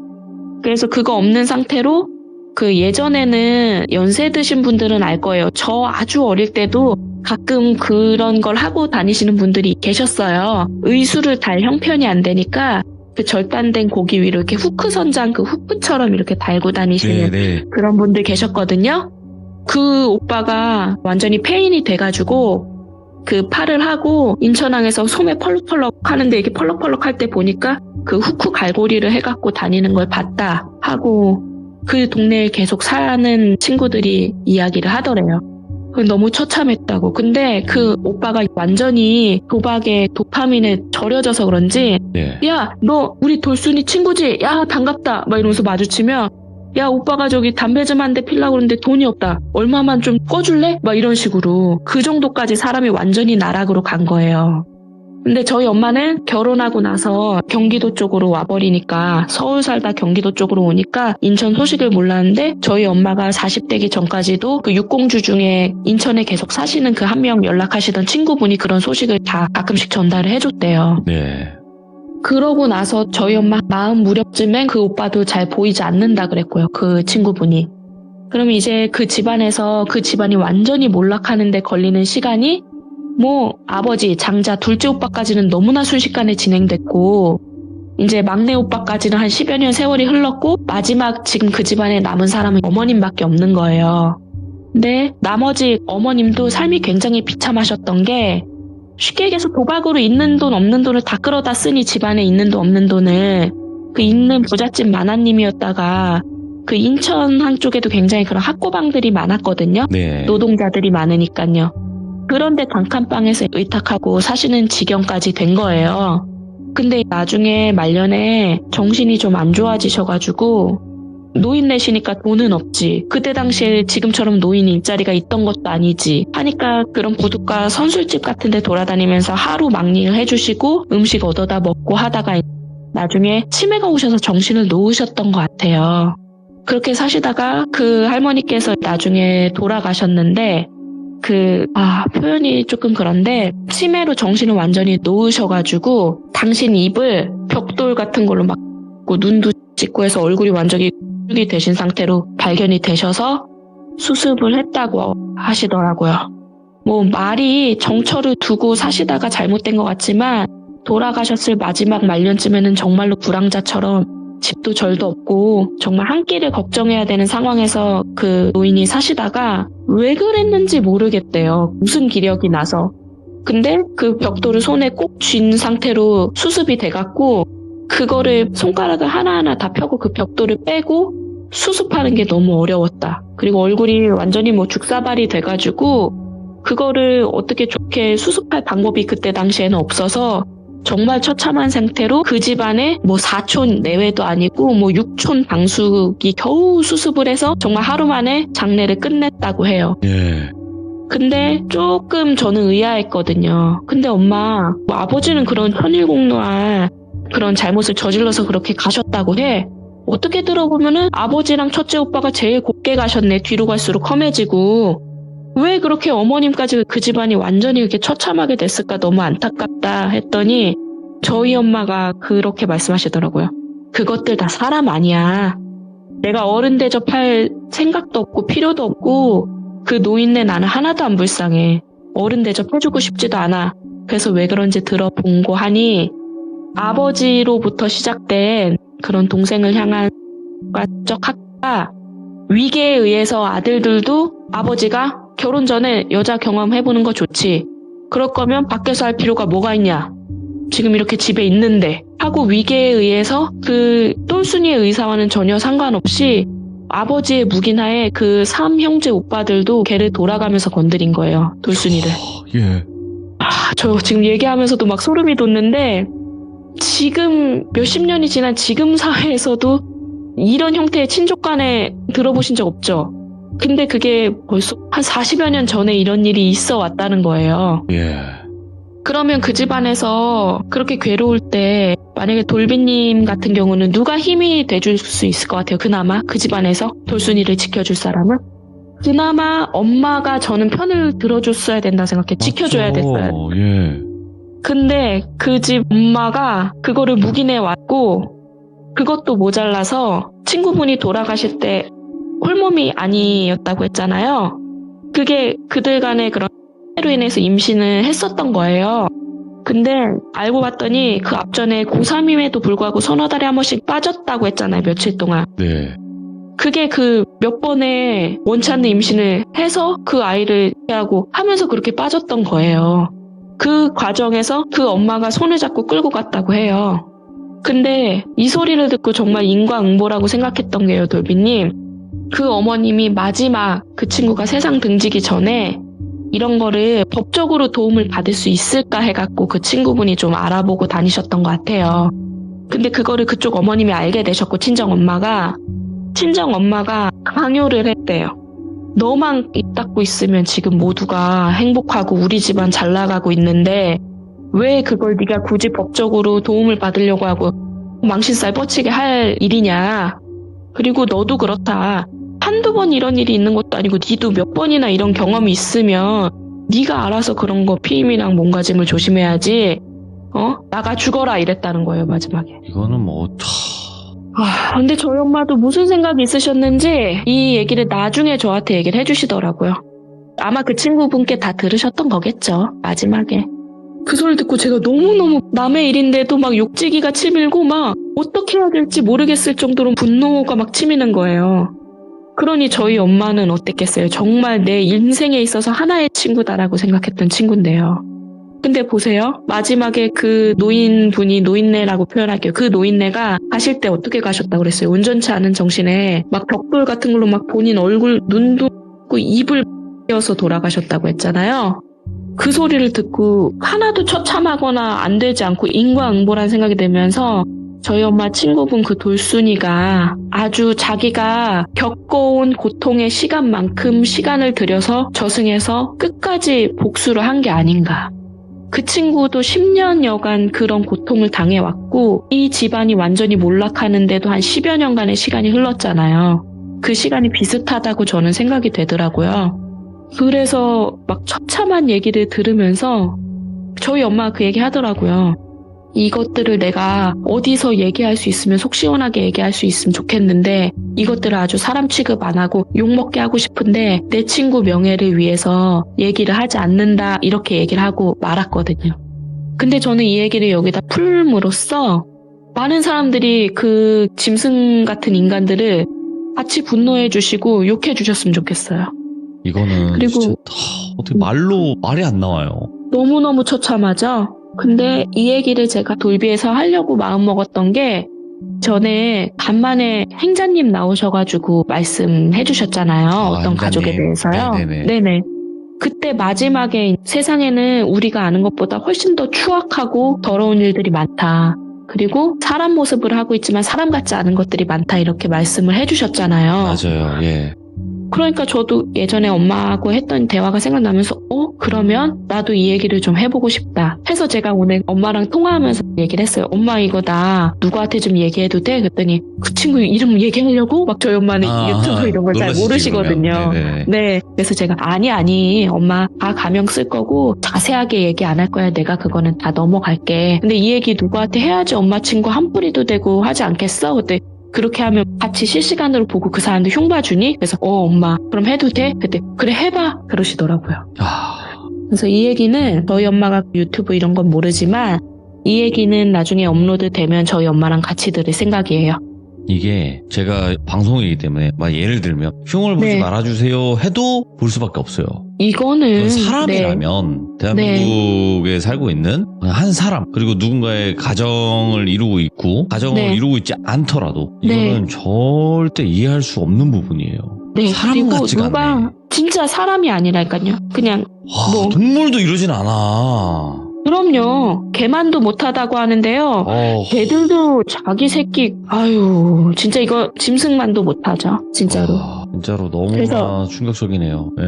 그래서 그거 없는 상태로 그 예전에는 연세 드신 분들은 알 거예요. 저 아주 어릴 때도 가끔 그런 걸 하고 다니시는 분들이 계셨어요. 의수를 달 형편이 안 되니까 그 절단된 고기 위로 이렇게 후크 선장 그 후크처럼 이렇게 달고 다니시는 네네. 그런 분들 계셨거든요. 그 오빠가 완전히 폐인이 돼가지고 그 팔을 하고 인천항에서 소매 펄럭펄럭 하는데 이렇게 펄럭펄럭 할 때 보니까 그 후크 갈고리를 해갖고 다니는 걸 봤다 하고 그 동네에 계속 사는 친구들이 이야기를 하더래요. 너무 처참했다고. 근데 그 오빠가 완전히 도박에 도파민에 절여져서 그런지 네. 야, 너 우리 돌순이 친구지? 야, 반갑다. 막 이러면서 마주치면 야, 오빠가 저기 담배 좀 한 대 피려고 그러는데 돈이 없다. 얼마만 좀 꺼줄래? 막 이런 식으로 그 정도까지 사람이 완전히 나락으로 간 거예요. 근데 저희 엄마는 결혼하고 나서 경기도 쪽으로 와버리니까 서울 살다 경기도 쪽으로 오니까 인천 소식을 몰랐는데 저희 엄마가 40대기 전까지도 그 육공주 중에 인천에 계속 사시는 그 한 명 연락하시던 친구분이 그런 소식을 다 가끔씩 전달을 해줬대요. 네. 그러고 나서 저희 엄마 마음 무렵쯤엔 그 오빠도 잘 보이지 않는다 그랬고요. 그 친구분이. 그럼 이제 그 집안에서 그 집안이 완전히 몰락하는데 걸리는 시간이 뭐 아버지, 장자, 둘째 오빠까지는 너무나 순식간에 진행됐고 이제 막내 오빠까지는 한 10여 년 세월이 흘렀고 마지막 지금 그 집안에 남은 사람은 어머님밖에 없는 거예요. 근데 나머지 어머님도 삶이 굉장히 비참하셨던 게 쉽게 얘기해서 도박으로 있는 돈 없는 돈을 다 끌어다 쓰니 집안에 있는 돈 없는 돈을 그 있는 부잣집 마나님이었다가 그 인천항 쪽에도 굉장히 그런 학고방들이 많았거든요. 네. 노동자들이 많으니까요. 그런데 단칸방에서 의탁하고 사시는 지경까지 된 거예요. 근데 나중에 말년에 정신이 좀 안 좋아지셔가지고 노인 내시니까 돈은 없지. 그때 당시에 지금처럼 노인 일자리가 있던 것도 아니지. 하니까 그런 부둣가 선술집 같은 데 돌아다니면서 하루 막일을 해주시고 음식 얻어다 먹고 하다가 나중에 치매가 오셔서 정신을 놓으셨던 것 같아요. 그렇게 사시다가 그 할머니께서 나중에 돌아가셨는데 표현이 조금 그런데 치매로 정신을 완전히 놓으셔가지고 당신 입을 벽돌 같은 걸로 막고 눈도 찍고 해서 얼굴이 완전히 이 되신 상태로 발견이 되셔서 수습을 했다고 하시더라고요. 뭐 말이 정처를 두고 사시다가 잘못된 것 같지만 돌아가셨을 마지막 말년쯤에는 정말로 불황자처럼 집도 절도 없고 정말 한 끼를 걱정해야 되는 상황에서 그 노인이 사시다가 왜 그랬는지 모르겠대요. 무슨 기력이 나서. 근데 그 벽돌을 손에 꼭 쥔 상태로 수습이 돼갖고 그거를 손가락을 하나하나 다 펴고 그 벽돌을 빼고 수습하는 게 너무 어려웠다. 그리고 얼굴이 완전히 뭐 죽사발이 돼가지고 그거를 어떻게 좋게 수습할 방법이 그때 당시에는 없어서 정말 처참한 상태로 그 집안에 뭐 4촌 내외도 아니고 뭐 6촌 방숙이 겨우 수습을 해서 정말 하루 만에 장례를 끝냈다고 해요. 예. 근데 조금 저는 의아했거든요. 근데 엄마, 뭐 아버지는 그런 천일공노할 그런 잘못을 저질러서 그렇게 가셨다고 해. 어떻게 들어보면은 아버지랑 첫째 오빠가 제일 곱게 가셨네. 뒤로 갈수록 험해지고. 왜 그렇게 어머님까지 그 집안이 완전히 그렇게 처참하게 됐을까 너무 안타깝다 했더니 저희 엄마가 그렇게 말씀하시더라고요. 그것들 다 사람 아니야. 내가 어른 대접할 생각도 없고 필요도 없고 그 노인네 나는 하나도 안 불쌍해. 어른 대접해주고 싶지도 않아. 그래서 왜 그런지 들어본고 하니 아버지로부터 시작된 그런 동생을 향한 가적 학대가 위계에 의해서 아들들도 아버지가 결혼 전에 여자 경험해보는 거 좋지. 그럴 거면 밖에서 할 필요가 뭐가 있냐. 지금 이렇게 집에 있는데 하고 위계에 의해서 그 똘순이의 의사와는 전혀 상관없이 아버지의 묵인하에 그 3형제 오빠들도 걔를 돌아가면서 건드린 거예요. 돌순이를. 예. 저 지금 얘기하면서도 막 소름이 돋는데 지금 몇십 년이 지난 지금 사회에서도 이런 형태의 친족 간에 들어보신 적 없죠? 근데 그게 벌써 한 40여 년 전에 이런 일이 있어 왔다는 거예요. 예. 그러면 그 집안에서 그렇게 괴로울 때 만약에 돌비님 같은 경우는 누가 힘이 돼줄 수 있을 것 같아요. 그나마 그 집안에서 돌순이를 지켜줄 사람은? 그나마 엄마가 저는 편을 들어줬어야 된다 생각해. 지켜줘야 됐어요. 예. 근데 그 집 엄마가 그거를 묵인해 왔고 그것도 모자라서 친구분이 돌아가실 때 홀몸이 아니었다고 했잖아요. 그게 그들 간의 그런 로 인해서 임신을 했었던 거예요. 근데 알고 봤더니 그 앞전에 고3임에도 불구하고 서너 달에 한 번씩 빠졌다고 했잖아요. 며칠 동안. 네. 그게 그 몇 번의 원치 않는 임신을 해서 그 아이를 하고 하면서 그렇게 빠졌던 거예요. 그 과정에서 그 엄마가 손을 잡고 끌고 갔다고 해요. 근데 이 소리를 듣고 정말 인과응보라고 생각했던 게요, 돌비님. 그 어머님이 마지막 그 친구가 세상 등지기 전에 이런 거를 법적으로 도움을 받을 수 있을까 해갖고 그 친구분이 좀 알아보고 다니셨던 것 같아요. 근데 그거를 그쪽 어머님이 알게 되셨고 친정엄마가 강요를 했대요. 너만 입 닫고 있으면 지금 모두가 행복하고 우리 집안 잘 나가고 있는데 왜 그걸 네가 굳이 법적으로 도움을 받으려고 하고 망신살 뻗치게 할 일이냐. 그리고 너도 그렇다. 한두 번 이런 일이 있는 것도 아니고 니도 몇 번이나 이런 경험이 있으면 네가 알아서 그런 거 피임이랑 몸가짐을 조심해야지. 나가 죽어라 이랬다는 거예요 마지막에. 이거는 뭐 근데 저희 엄마도 무슨 생각이 있으셨는지 이 얘기를 나중에 저한테 얘기를 해주시더라고요. 아마 그 친구분께 다 들으셨던 거겠죠 마지막에. 그 소리를 듣고 제가 너무너무 남의 일인데도 막 욕지기가 치밀고 막 어떻게 해야 될지 모르겠을 정도로 분노가 막 치미는 거예요. 그러니 저희 엄마는 어땠겠어요? 정말 내 인생에 있어서 하나의 친구다라고 생각했던 친구인데요. 근데 보세요. 마지막에 그 노인분이 노인네라고 표현할게요. 그 노인네가 가실 때 어떻게 가셨다고 그랬어요? 온전치 않은 정신에 막 벽돌 같은 걸로 막 본인 얼굴, 눈도 입을 떼어서 돌아가셨다고 했잖아요. 그 소리를 듣고 하나도 처참하거나 안 되지 않고 인과응보라는 생각이 들면서 저희 엄마 친구분 그 돌순이가 아주 자기가 겪어온 고통의 시간만큼 시간을 들여서 저승해서 끝까지 복수를 한 게 아닌가. 그 친구도 10년여간 그런 고통을 당해왔고 이 집안이 완전히 몰락하는데도 한 10여 년간의 시간이 흘렀잖아요. 그 시간이 비슷하다고 저는 생각이 되더라고요. 그래서 막 처참한 얘기를 들으면서 저희 엄마가 그 얘기 하더라고요. 이것들을 내가 어디서 얘기할 수 있으면 속 시원하게 얘기할 수 있으면 좋겠는데 이것들을 아주 사람 취급 안 하고 욕먹게 하고 싶은데 내 친구 명예를 위해서 얘기를 하지 않는다 이렇게 얘기를 하고 말았거든요. 근데 저는 이 얘기를 여기다 풀므로써 많은 사람들이 그 짐승 같은 인간들을 같이 분노해 주시고 욕해 주셨으면 좋겠어요. 이거는 그리고 진짜 어떻게 말이 안 나와요. 너무너무 처참하죠? 근데 이 얘기를 제가 돌비에서 하려고 마음먹었던 게 전에 간만에 행자님 나오셔가지고 말씀해 주셨잖아요. 어떤 행자님. 가족에 대해서요. 네네. 그때 마지막에 세상에는 우리가 아는 것보다 훨씬 더 추악하고 더러운 일들이 많다. 그리고 사람 모습을 하고 있지만 사람 같지 않은 것들이 많다 이렇게 말씀을 해주셨잖아요. 맞아요. 예. 그러니까 저도 예전에 엄마하고 했던 대화가 생각나면서 그러면 나도 이 얘기를 좀 해보고 싶다 해서 제가 오늘 엄마랑 통화하면서 얘기를 했어요. 엄마 이거 나 누구한테 좀 얘기해도 돼? 그랬더니 그 친구 이름 얘기하려고? 막 저희 엄마는 유튜브 이런 걸 잘 모르시거든요. 네, 그래서 제가 아니 엄마 다 가명 쓸 거고 자세하게 얘기 안 할 거야. 내가 그거는 다 넘어갈게. 근데 이 얘기 누구한테 해야지 엄마 친구 한 뿌리도 되고 하지 않겠어? 그때 그렇게 하면 같이 실시간으로 보고 그 사람도 흉봐 주니? 그래서 엄마 그럼 해도 돼? 그때 그래 해봐 그러시더라고요. 그래서 이 얘기는 저희 엄마가 유튜브 이런 건 모르지만 이 얘기는 나중에 업로드 되면 저희 엄마랑 같이 들을 생각이에요. 이게 제가 방송이기 때문에 막 예를 들면 흉을 보지 네. 말아주세요 해도 볼 수밖에 없어요. 이거는 사람이라면 대한민국에 살고 있는 한 사람 그리고 누군가의 가정을 이루고 있고 가정을 네. 이루고 있지 않더라도 네. 이거는 절대 이해할 수 없는 부분이에요. 네. 사람 그리고 같지가 누가 않네. 진짜 사람이 아니라니까요. 그냥 뭐. 동물도 이러진 않아. 그럼요. 개만도 못하다고 하는데요. 개들도 자기 새끼 아유 진짜 이거 짐승만도 못하죠. 진짜로. 진짜로 너무나 그래서- 충격적이네요. 네.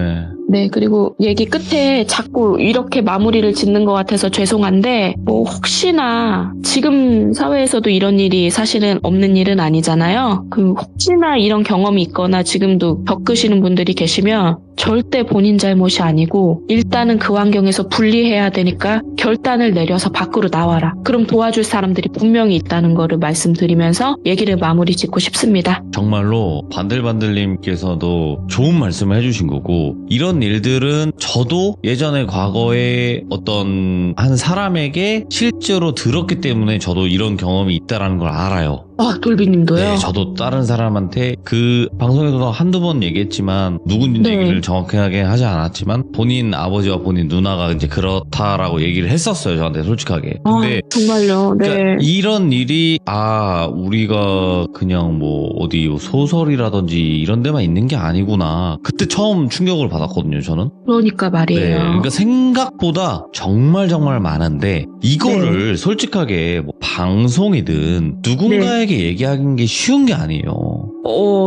네, 그리고 얘기 끝에 자꾸 이렇게 마무리를 짓는 것 같아서 죄송한데, 뭐, 혹시나, 지금 사회에서도 이런 일이 사실은 없는 일은 아니잖아요. 혹시나 이런 경험이 있거나 지금도 겪으시는 분들이 계시면, 절대 본인 잘못이 아니고, 일단은 그 환경에서 분리해야 되니까, 결단을 내려서 밖으로 나와라. 그럼 도와줄 사람들이 분명히 있다는 거를 말씀드리면서, 얘기를 마무리 짓고 싶습니다. 정말로 반들반들님께서도 좋은 말씀을 해주신 거고 이런 일들은 저도 예전에 과거에 어떤 한 사람에게 실제로 들었기 때문에 저도 이런 경험이 있다는 걸 알아요. 돌비님도요? 네, 저도 다른 사람한테 그 방송에서도 한두 번 얘기했지만 누군지 네. 얘기를 정확하게 하지 않았지만 본인 아버지와 본인 누나가 이제 그렇다라고 얘기를 했었어요. 저한테 솔직하게. 근데 정말요. 네. 그러니까 이런 일이 우리가 그냥 뭐 어디 소설이라든지 이런 데만 있는 게 아니구나. 그때 처음 충격을 받았거든요. 저는. 그러니까 말이에요. 네, 그러니까 생각보다 정말 많은데 이거를 솔직하게 뭐 방송이든 누군가에게 얘기하는 게 쉬운 게 아니에요.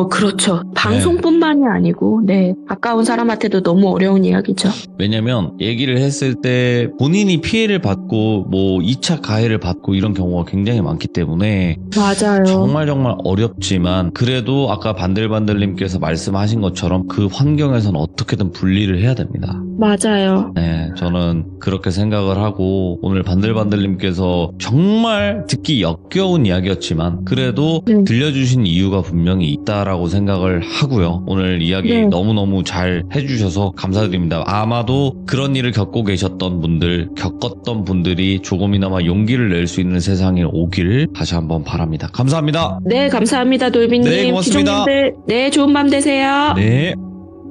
그렇죠. 방송뿐만이 아니고, 네. 가까운 사람한테도 너무 어려운 이야기죠. 왜냐면 얘기를 했을 때 본인이 피해를 받고 뭐 2차 가해를 받고 이런 경우가 굉장히 많기 때문에 맞아요. 정말 어렵지만 그래도 아까 반들반들님께서 말씀하신 것처럼 그 환경에서는 어떻게든 분리를 해야 됩니다. 맞아요. 네, 저는 그렇게 생각을 하고 오늘 반들반들님께서 정말 듣기 역겨운 이야기였지만 그래도 네. 들려주신 이유가 분명히 있다라고 생각을 하고요. 오늘 이야기 네. 너무너무 잘 해주셔서 감사드립니다. 아마도 그런 일을 겪고 계셨던 분들, 겪었던 분들이 조금이나마 용기를 낼 수 있는 세상이 오길 다시 한번 바랍니다. 감사합니다. 네, 감사합니다, 돌비님. 네, 고맙습니다. 기종님들, 네, 좋은 밤 되세요. 네.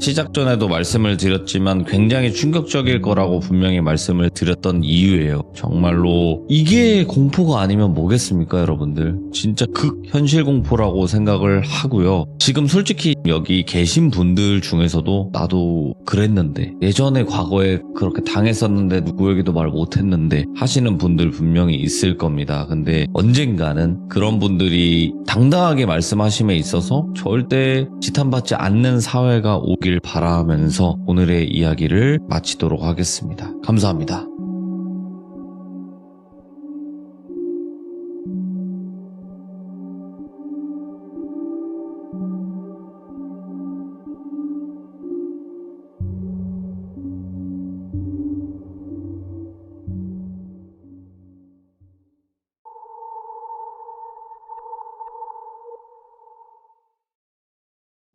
시작 전에도 말씀을 드렸지만 굉장히 충격적일 거라고 분명히 말씀을 드렸던 이유예요. 정말로 이게 공포가 아니면 뭐겠습니까, 여러분들? 진짜 극현실 공포라고 생각을 하고요. 지금 솔직히 여기 계신 분들 중에서도 나도 그랬는데 예전에 과거에 그렇게 당했었는데 누구에게도 말 못했는데 하시는 분들 분명히 있을 겁니다. 근데 언젠가는 그런 분들이 당당하게 말씀하심에 있어서 절대 지탄받지 않는 사회가 오길 바라면서 오늘의 이야기를 마치도록 하겠습니다. 감사합니다.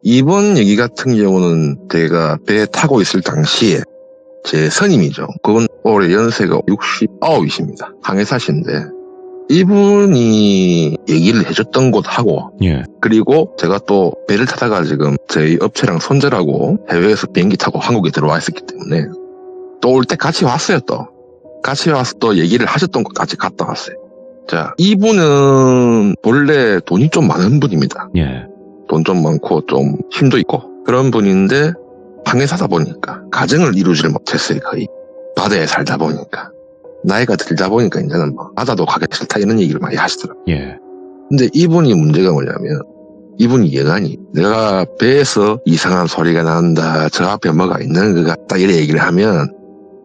이번 얘기 같은 경우는 제가 배에 타고 있을 당시에 제 선임이죠. 그분 올해 연세가 69이십니다. 항해사신데 이분이 얘기를 해줬던 곳하고 예. 그리고 제가 또 배를 타다가 지금 저희 업체랑 손절하고 해외에서 비행기 타고 한국에 들어와 있었기 때문에 또 올 때 같이 왔어요. 또 같이 와서 또 얘기를 하셨던 곳까지 갔다 왔어요. 자, 이분은 원래 돈이 좀 많은 분입니다. 예. 돈 좀 많고 좀 힘도 있고 그런 분인데 항해사다 보니까 가정을 이루지를 못했어요. 거의 바다에 살다 보니까 나이가 들다 보니까 이제는 뭐 바다도 가기 싫다 이런 얘기를 많이 하시더라고요. 예. 근데 이분이 문제가 뭐냐면 이분이 여간이 내가 배에서 이상한 소리가 난다, 저 앞에 뭐가 있는 것 같다 이런 얘기를 하면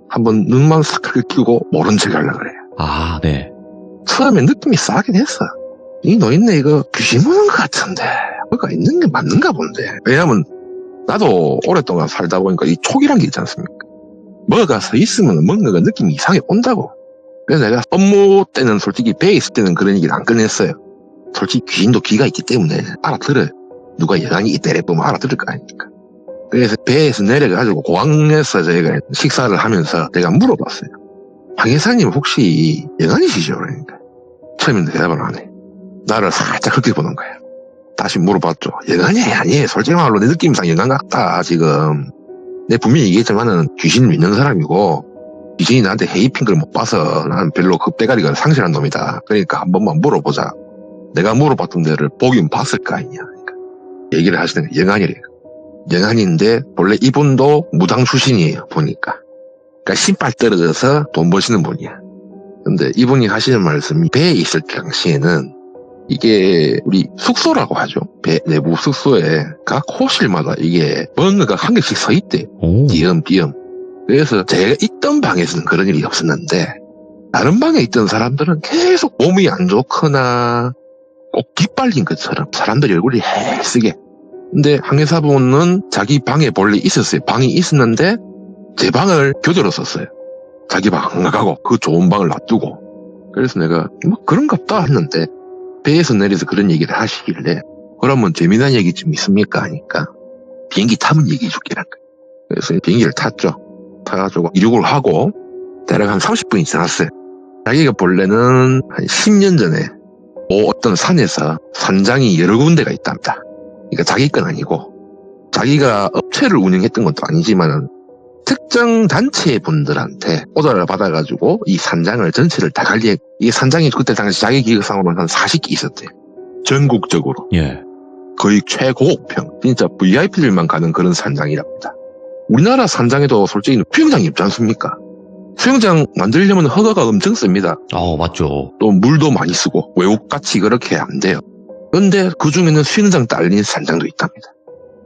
한번 눈만 싹 긁히고 모른 척 하려고 그래요. 아, 네. 처음에 느낌이 싸긴 했어. 이 노인네 이거 귀신 보는 것 같은데 뭐가 있는 게 맞는가 본데. 왜냐면 나도 오랫동안 살다 보니까 이 촉이란 게 있지 않습니까? 뭐가 서 있으면 뭔가가 느낌이 이상하게 온다고. 그래서 내가 업무 때는 솔직히 배에 있을 때는 그런 얘기를 안 꺼냈어요. 솔직히 귀신도 귀가 있기 때문에 알아들어요. 누가 여간이 이때래 보면 알아들을 거 아닙니까? 그래서 배에서 내려가지고 공항에서 저희가 식사를 하면서 내가 물어봤어요. 황 여사님 혹시 영안이시죠? 그러니까 처음에는 대답을 안 해. 나를 살짝 그렇게 보는 거야. 다시 물어봤죠. 영안이 아니에요. 솔직히 말로 내 느낌상 영안 같다 지금. 내 분명히 얘기했지만은 귀신을 믿는 사람이고 귀신이 나한테 헤이핀 걸 못 봐서 나는 별로 그 빼가리가 상실한 놈이다. 그러니까 한 번만 물어보자. 내가 물어봤던 데를 보긴 봤을 거 아니냐. 그러니까 얘기를 하시는 게 영안이래요. 영안인데 원래 이분도 무당 출신이에요. 보니까. 그러니까 신발 떨어져서 돈 버시는 분이야. 근데 이분이 하시는 말씀이 배에 있을 당시에는 이게 우리 숙소라고 하죠. 배 내부 숙소에 각 호실마다 이게 뭔가가 한 개씩 서 있대. 오. 띄엄띄엄. 그래서 제가 있던 방에서는 그런 일이 없었는데 다른 방에 있던 사람들은 계속 몸이 안 좋거나 꼭 기빨린 것처럼 사람들 얼굴이 해쓰게. 근데 항해사분은 자기 방에 원래 있었어요. 방이 있었는데 제 방을 교대로 썼어요. 자기 방 안 가고 그 좋은 방을 놔두고. 그래서 내가 뭐 그런갑다 했는데 배에서 내려서 그런 얘기를 하시길래 그러면 재미난 얘기 좀 있습니까? 하니까 비행기 타면 얘기해 줄게란 거예요. 그래서 비행기를 탔죠. 타가지고 이륙을 하고 대략 한 30분이 지났어요. 자기가 본래는 한 10년 전에 어떤 산에서 산장이 여러 군데가 있답니다. 그러니까 자기 건 아니고 자기가 업체를 운영했던 것도 아니지만은 특정 단체 분들한테 오더를 받아가지고 이 산장을 전체를 다 관리해. 이 산장이 그때 당시 자기 기획상으로는 한 40개 있었대요. 전국적으로. 예. 거의 최고급형. 진짜 VIP들만 가는 그런 산장이랍니다. 우리나라 산장에도 솔직히 수영장이 없지 않습니까? 수영장 만들려면 허가가 엄청 씁니다. 맞죠. 또 물도 많이 쓰고 외국같이 그렇게 안 돼요. 그런데 그 중에는 수영장 딸린 산장도 있답니다.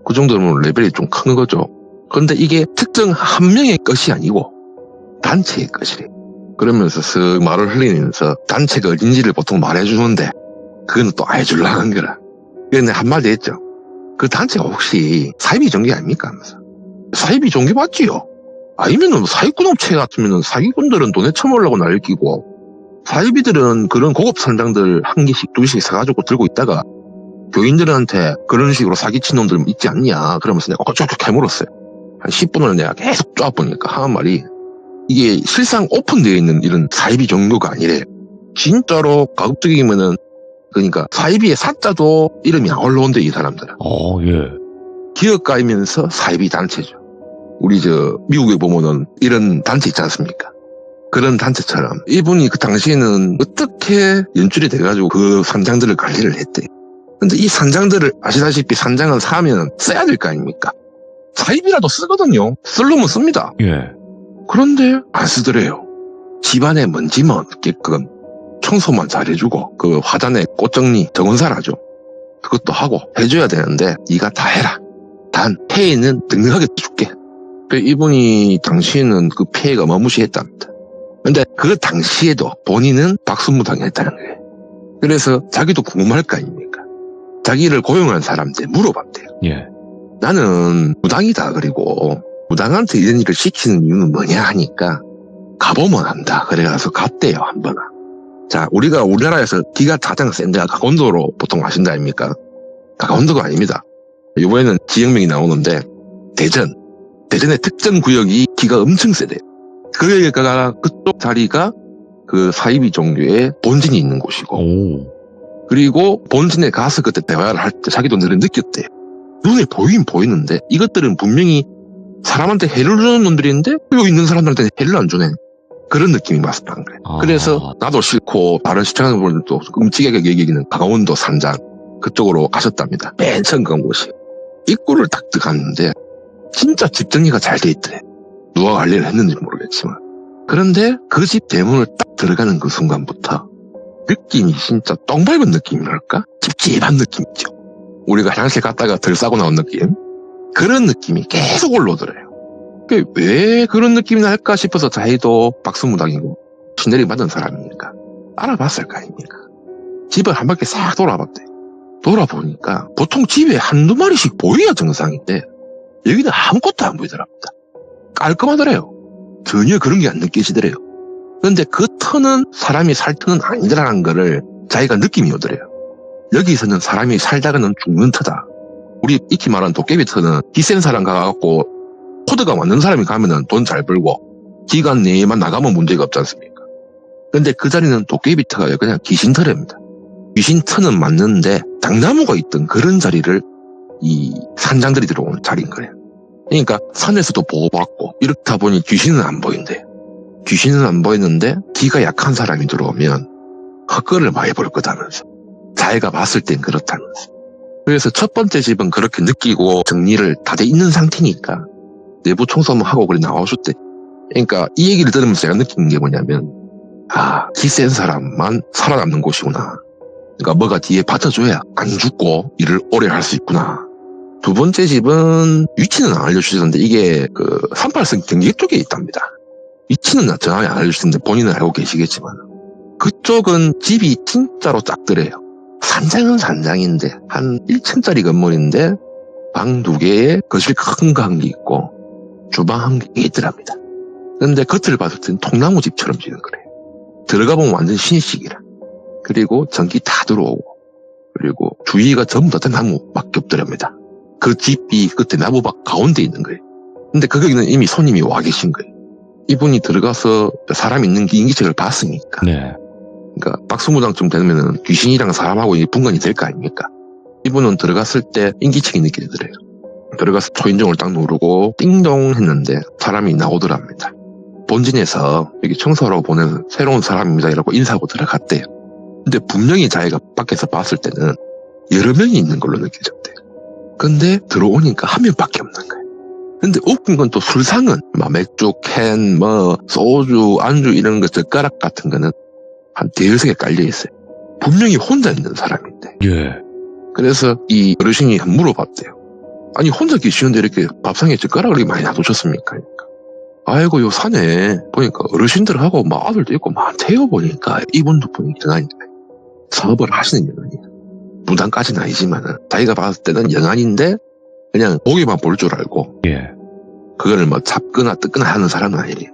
그 정도면 레벨이 좀 큰 거죠. 그런데 이게 특정 한 명의 것이 아니고 단체의 것이래. 그러면서 쓱 말을 흘리면서 단체가 어딘지를 보통 말해주는데 그건 또 알려주려는 거라. 그래서 내가 한마디 했죠. 그 단체가 혹시 사이비 종교 아닙니까? 하면서. 사이비 종교 맞지요? 아니면은 사기꾼 업체 같으면은 사기꾼들은 돈에 처먹으려고 날리고 사이비들은 그런 고급 산장들 한 개씩 두 개씩 사가지고 들고 있다가 교인들한테 그런 식으로 사기친 놈들 있지 않냐. 그러면서 내가 쭉쭉 캐물었어요. 한 10분을 내가 계속 쫙보니까 하는 말이 이게 실상 오픈되어 있는 이런 사이비 종교가 아니래. 진짜로 가급적이면은 그러니까 사이비의 사자도 이름이 안 올라온대 이 사람들은. 예. 기업가이면서 사이비 단체죠. 우리 미국에 보면은 이런 단체 있지 않습니까? 그런 단체처럼 이분이 그 당시에는 어떻게 연출이 돼가지고 그 산장들을 관리를 했대. 근데 이 산장들을 아시다시피 산장은 사면 써야 될 거 아닙니까? 사입이라도 쓰거든요. 쓰려면 씁니다. 예. 그런데 안 쓰더래요. 집안에 먼지만 없게끔 청소만 잘해주고 그 화단에 꽃정리 정원사라죠. 그것도 하고 해줘야 되는데 네가 다 해라. 단 폐해는 넉넉하게 줄게. 이분이 당시에는 그 폐해가 어마무시했답니다. 근데 그 당시에도 본인은 박수무당이었다는 거예요. 그래서 자기도 궁금할 거 아닙니까? 자기를 고용한 사람한테 물어봤대요. 예. 나는 무당이다. 그리고 무당한테 이런 일을 시키는 이유는 뭐냐 하니까 가보면 안다. 그래가서 갔대요. 한 번은. 자, 우리가 우리나라에서 기가 가장 센 데가 강원도로 보통 아신다 아닙니까? 강원도가 아닙니다. 이번에는 지역명이 나오는데 대전의 특정 구역이 기가 엄청 세대요. 그쪽 자리가 그 사이비 종교의 본진이 있는 곳이고 그리고 본진에 가서 그때 대화를 할 때 자기도 늘 느꼈대요. 눈에 보이긴 보이는데 이것들은 분명히 사람한테 해를 주는 놈들인데 여기 있는 사람들한테는 해를 안 주네. 그런 느낌이 맞았다는 거예요. 그래서 나도 싫고 다른 시청자분들도 끔찍하게 얘기하기는 강원도 산장 그쪽으로 가셨답니다. 맨 처음 간 곳이. 입구를 딱 들어갔는데 진짜 집 정리가 잘 돼 있더래. 누가 관리를 했는지 모르겠지만. 그런데 그 집 대문을 딱 들어가는 그 순간부터 느낌이 진짜 똥 밟은 느낌이랄까? 찝찝한 느낌이죠. 우리가 화장실 갔다가 덜 싸고 나온 느낌? 그런 느낌이 계속 올라오더래요. 왜 그런 느낌이 날까 싶어서 자기도 박수무당이고 신내림 받은 사람이니까 알아봤을 거 아닙니까? 집을 한 바퀴 싹 돌아봤대. 돌아보니까 보통 집에 한두 마리씩 보여야 정상인데 여기는 아무것도 안 보이더랍니다. 깔끔하더래요. 전혀 그런 게 안 느껴지더래요. 그런데 그 터는 사람이 살 터는 아니더라는 거를 자기가 느낌이 오더래요. 여기서는 사람이 살다가는 죽는 터다. 우리 익히 말하는 도깨비터는 기센 사람 가갖고 코드가 맞는 사람이 가면은 돈 잘 벌고 기간 내에만 나가면 문제가 없지 않습니까? 근데 그 자리는 도깨비터가 그냥 귀신터랍니다. 귀신터는 맞는데 당나무가 있던 그런 자리를 이 산장들이 들어오는 자리인 거예요. 그러니까 산에서도 보호받고 이렇다 보니 귀신은 안 보인대요. 귀신은 안 보이는데 기가 약한 사람이 들어오면 헛걸을 많이 볼 거다면서. 자기가 봤을 땐 그렇다면서. 그래서 첫 번째 집은 그렇게 느끼고 정리를 다 돼 있는 상태니까 내부 청소만 하고 그래 나오셨대. 그러니까 이 얘기를 들으면서 제가 느낀 게 뭐냐면 기센 사람만 살아남는 곳이구나. 그러니까 뭐가 뒤에 받쳐줘야 안 죽고 일을 오래 할 수 있구나. 두 번째 집은 위치는 안 알려주시던데 이게 그 38선 경기 쪽에 있답니다. 위치는 정확히 안 알려주시는데 본인은 알고 계시겠지만 그쪽은 집이 진짜로 작더래요. 산장은 산장인데 한 1층짜리 건물인데 방 2개에 거실 큰 거 한 개 있고 주방 한 개 있더랍니다. 근데 겉을 봤을 땐 통나무 집처럼 지는 거래요. 들어가 보면 완전 신식이라. 그리고 전기 다 들어오고 그리고 주위가 전부 다 나무밖에 없더랍니다. 그 집이 끝에 나무밭 가운데 있는 거예요. 근데 거기는 이미 손님이 와 계신 거예요. 이분이 들어가서 사람 있는 인기척을 봤으니까. 네. 그러니까 박수무당쯤 되면은 귀신이랑 사람하고 분간이 될 거 아닙니까? 이분은 들어갔을 때 인기척이 느껴지더래요. 들어가서 초인종을 딱 누르고 띵동 했는데 사람이 나오더랍니다. 본진에서 여기 청소하러 보낸 새로운 사람입니다 이라고 인사하고 들어갔대요. 근데 분명히 자기가 밖에서 봤을 때는 여러 명이 있는 걸로 느껴졌대요. 근데 들어오니까 한 명밖에 없는 거예요. 근데 웃긴 건 또 술상은 맥주 캔, 소주, 안주 이런 거 젓가락 같은 거는 한 대여섯 개 깔려 있어요. 분명히 혼자 있는 사람인데. 예. 그래서 이 어르신이 물어봤대요. 아니 혼자 계시는데 이렇게 밥상에 젓가락을 이렇게 많이 놔두셨습니까? 그러니까. 아이고 요 산에 보니까 어르신들하고 아들도 있고 많대요 보니까 이분도 보니 영안이니까 사업을 하시는 영안이에요. 무당까지는 아니지만은 자기가 봤을 때는 영안인데 그냥 보기만 볼 줄 알고 예. 그거를 잡거나 뜯거나 하는 사람은 아니래요.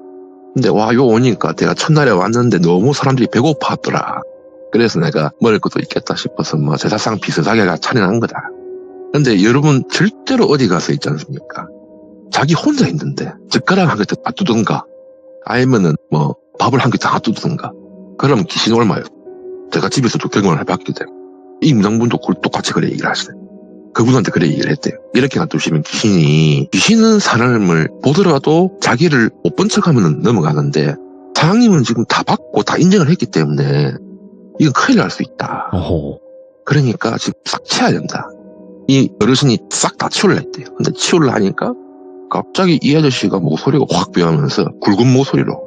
근데 요 오니까 내가 첫날에 왔는데 너무 사람들이 배고팠더라. 그래서 내가 먹을 것도 있겠다 싶어서 제사상 비슷하게 차려난 거다. 근데 여러분 절대로 어디 가서 있지 않습니까? 자기 혼자 있는데 젓가락 한 개 더 놔두든가 아니면은 밥을 한 개 더 놔두든가 그러면 귀신 얼마예요? 제가 집에서도 경험을 해봤기 때문에 이 무당분도 그걸 똑같이 그래 얘기를 하시대요. 그분한테 그래 얘기를 했대요. 이렇게 놔두시면 귀신은 사람을 보더라도 자기를 못 본 척하면 넘어가는데 사장님은 지금 다 받고 다 인정을 했기 때문에 이건 큰일 날 수 있다. 어허. 그러니까 지금 싹 치워야 된다. 이 어르신이 싹 다 치우려 했대요. 근데 치우려 하니까 갑자기 이 아저씨가 목소리가 확 변하면서 굵은 목소리로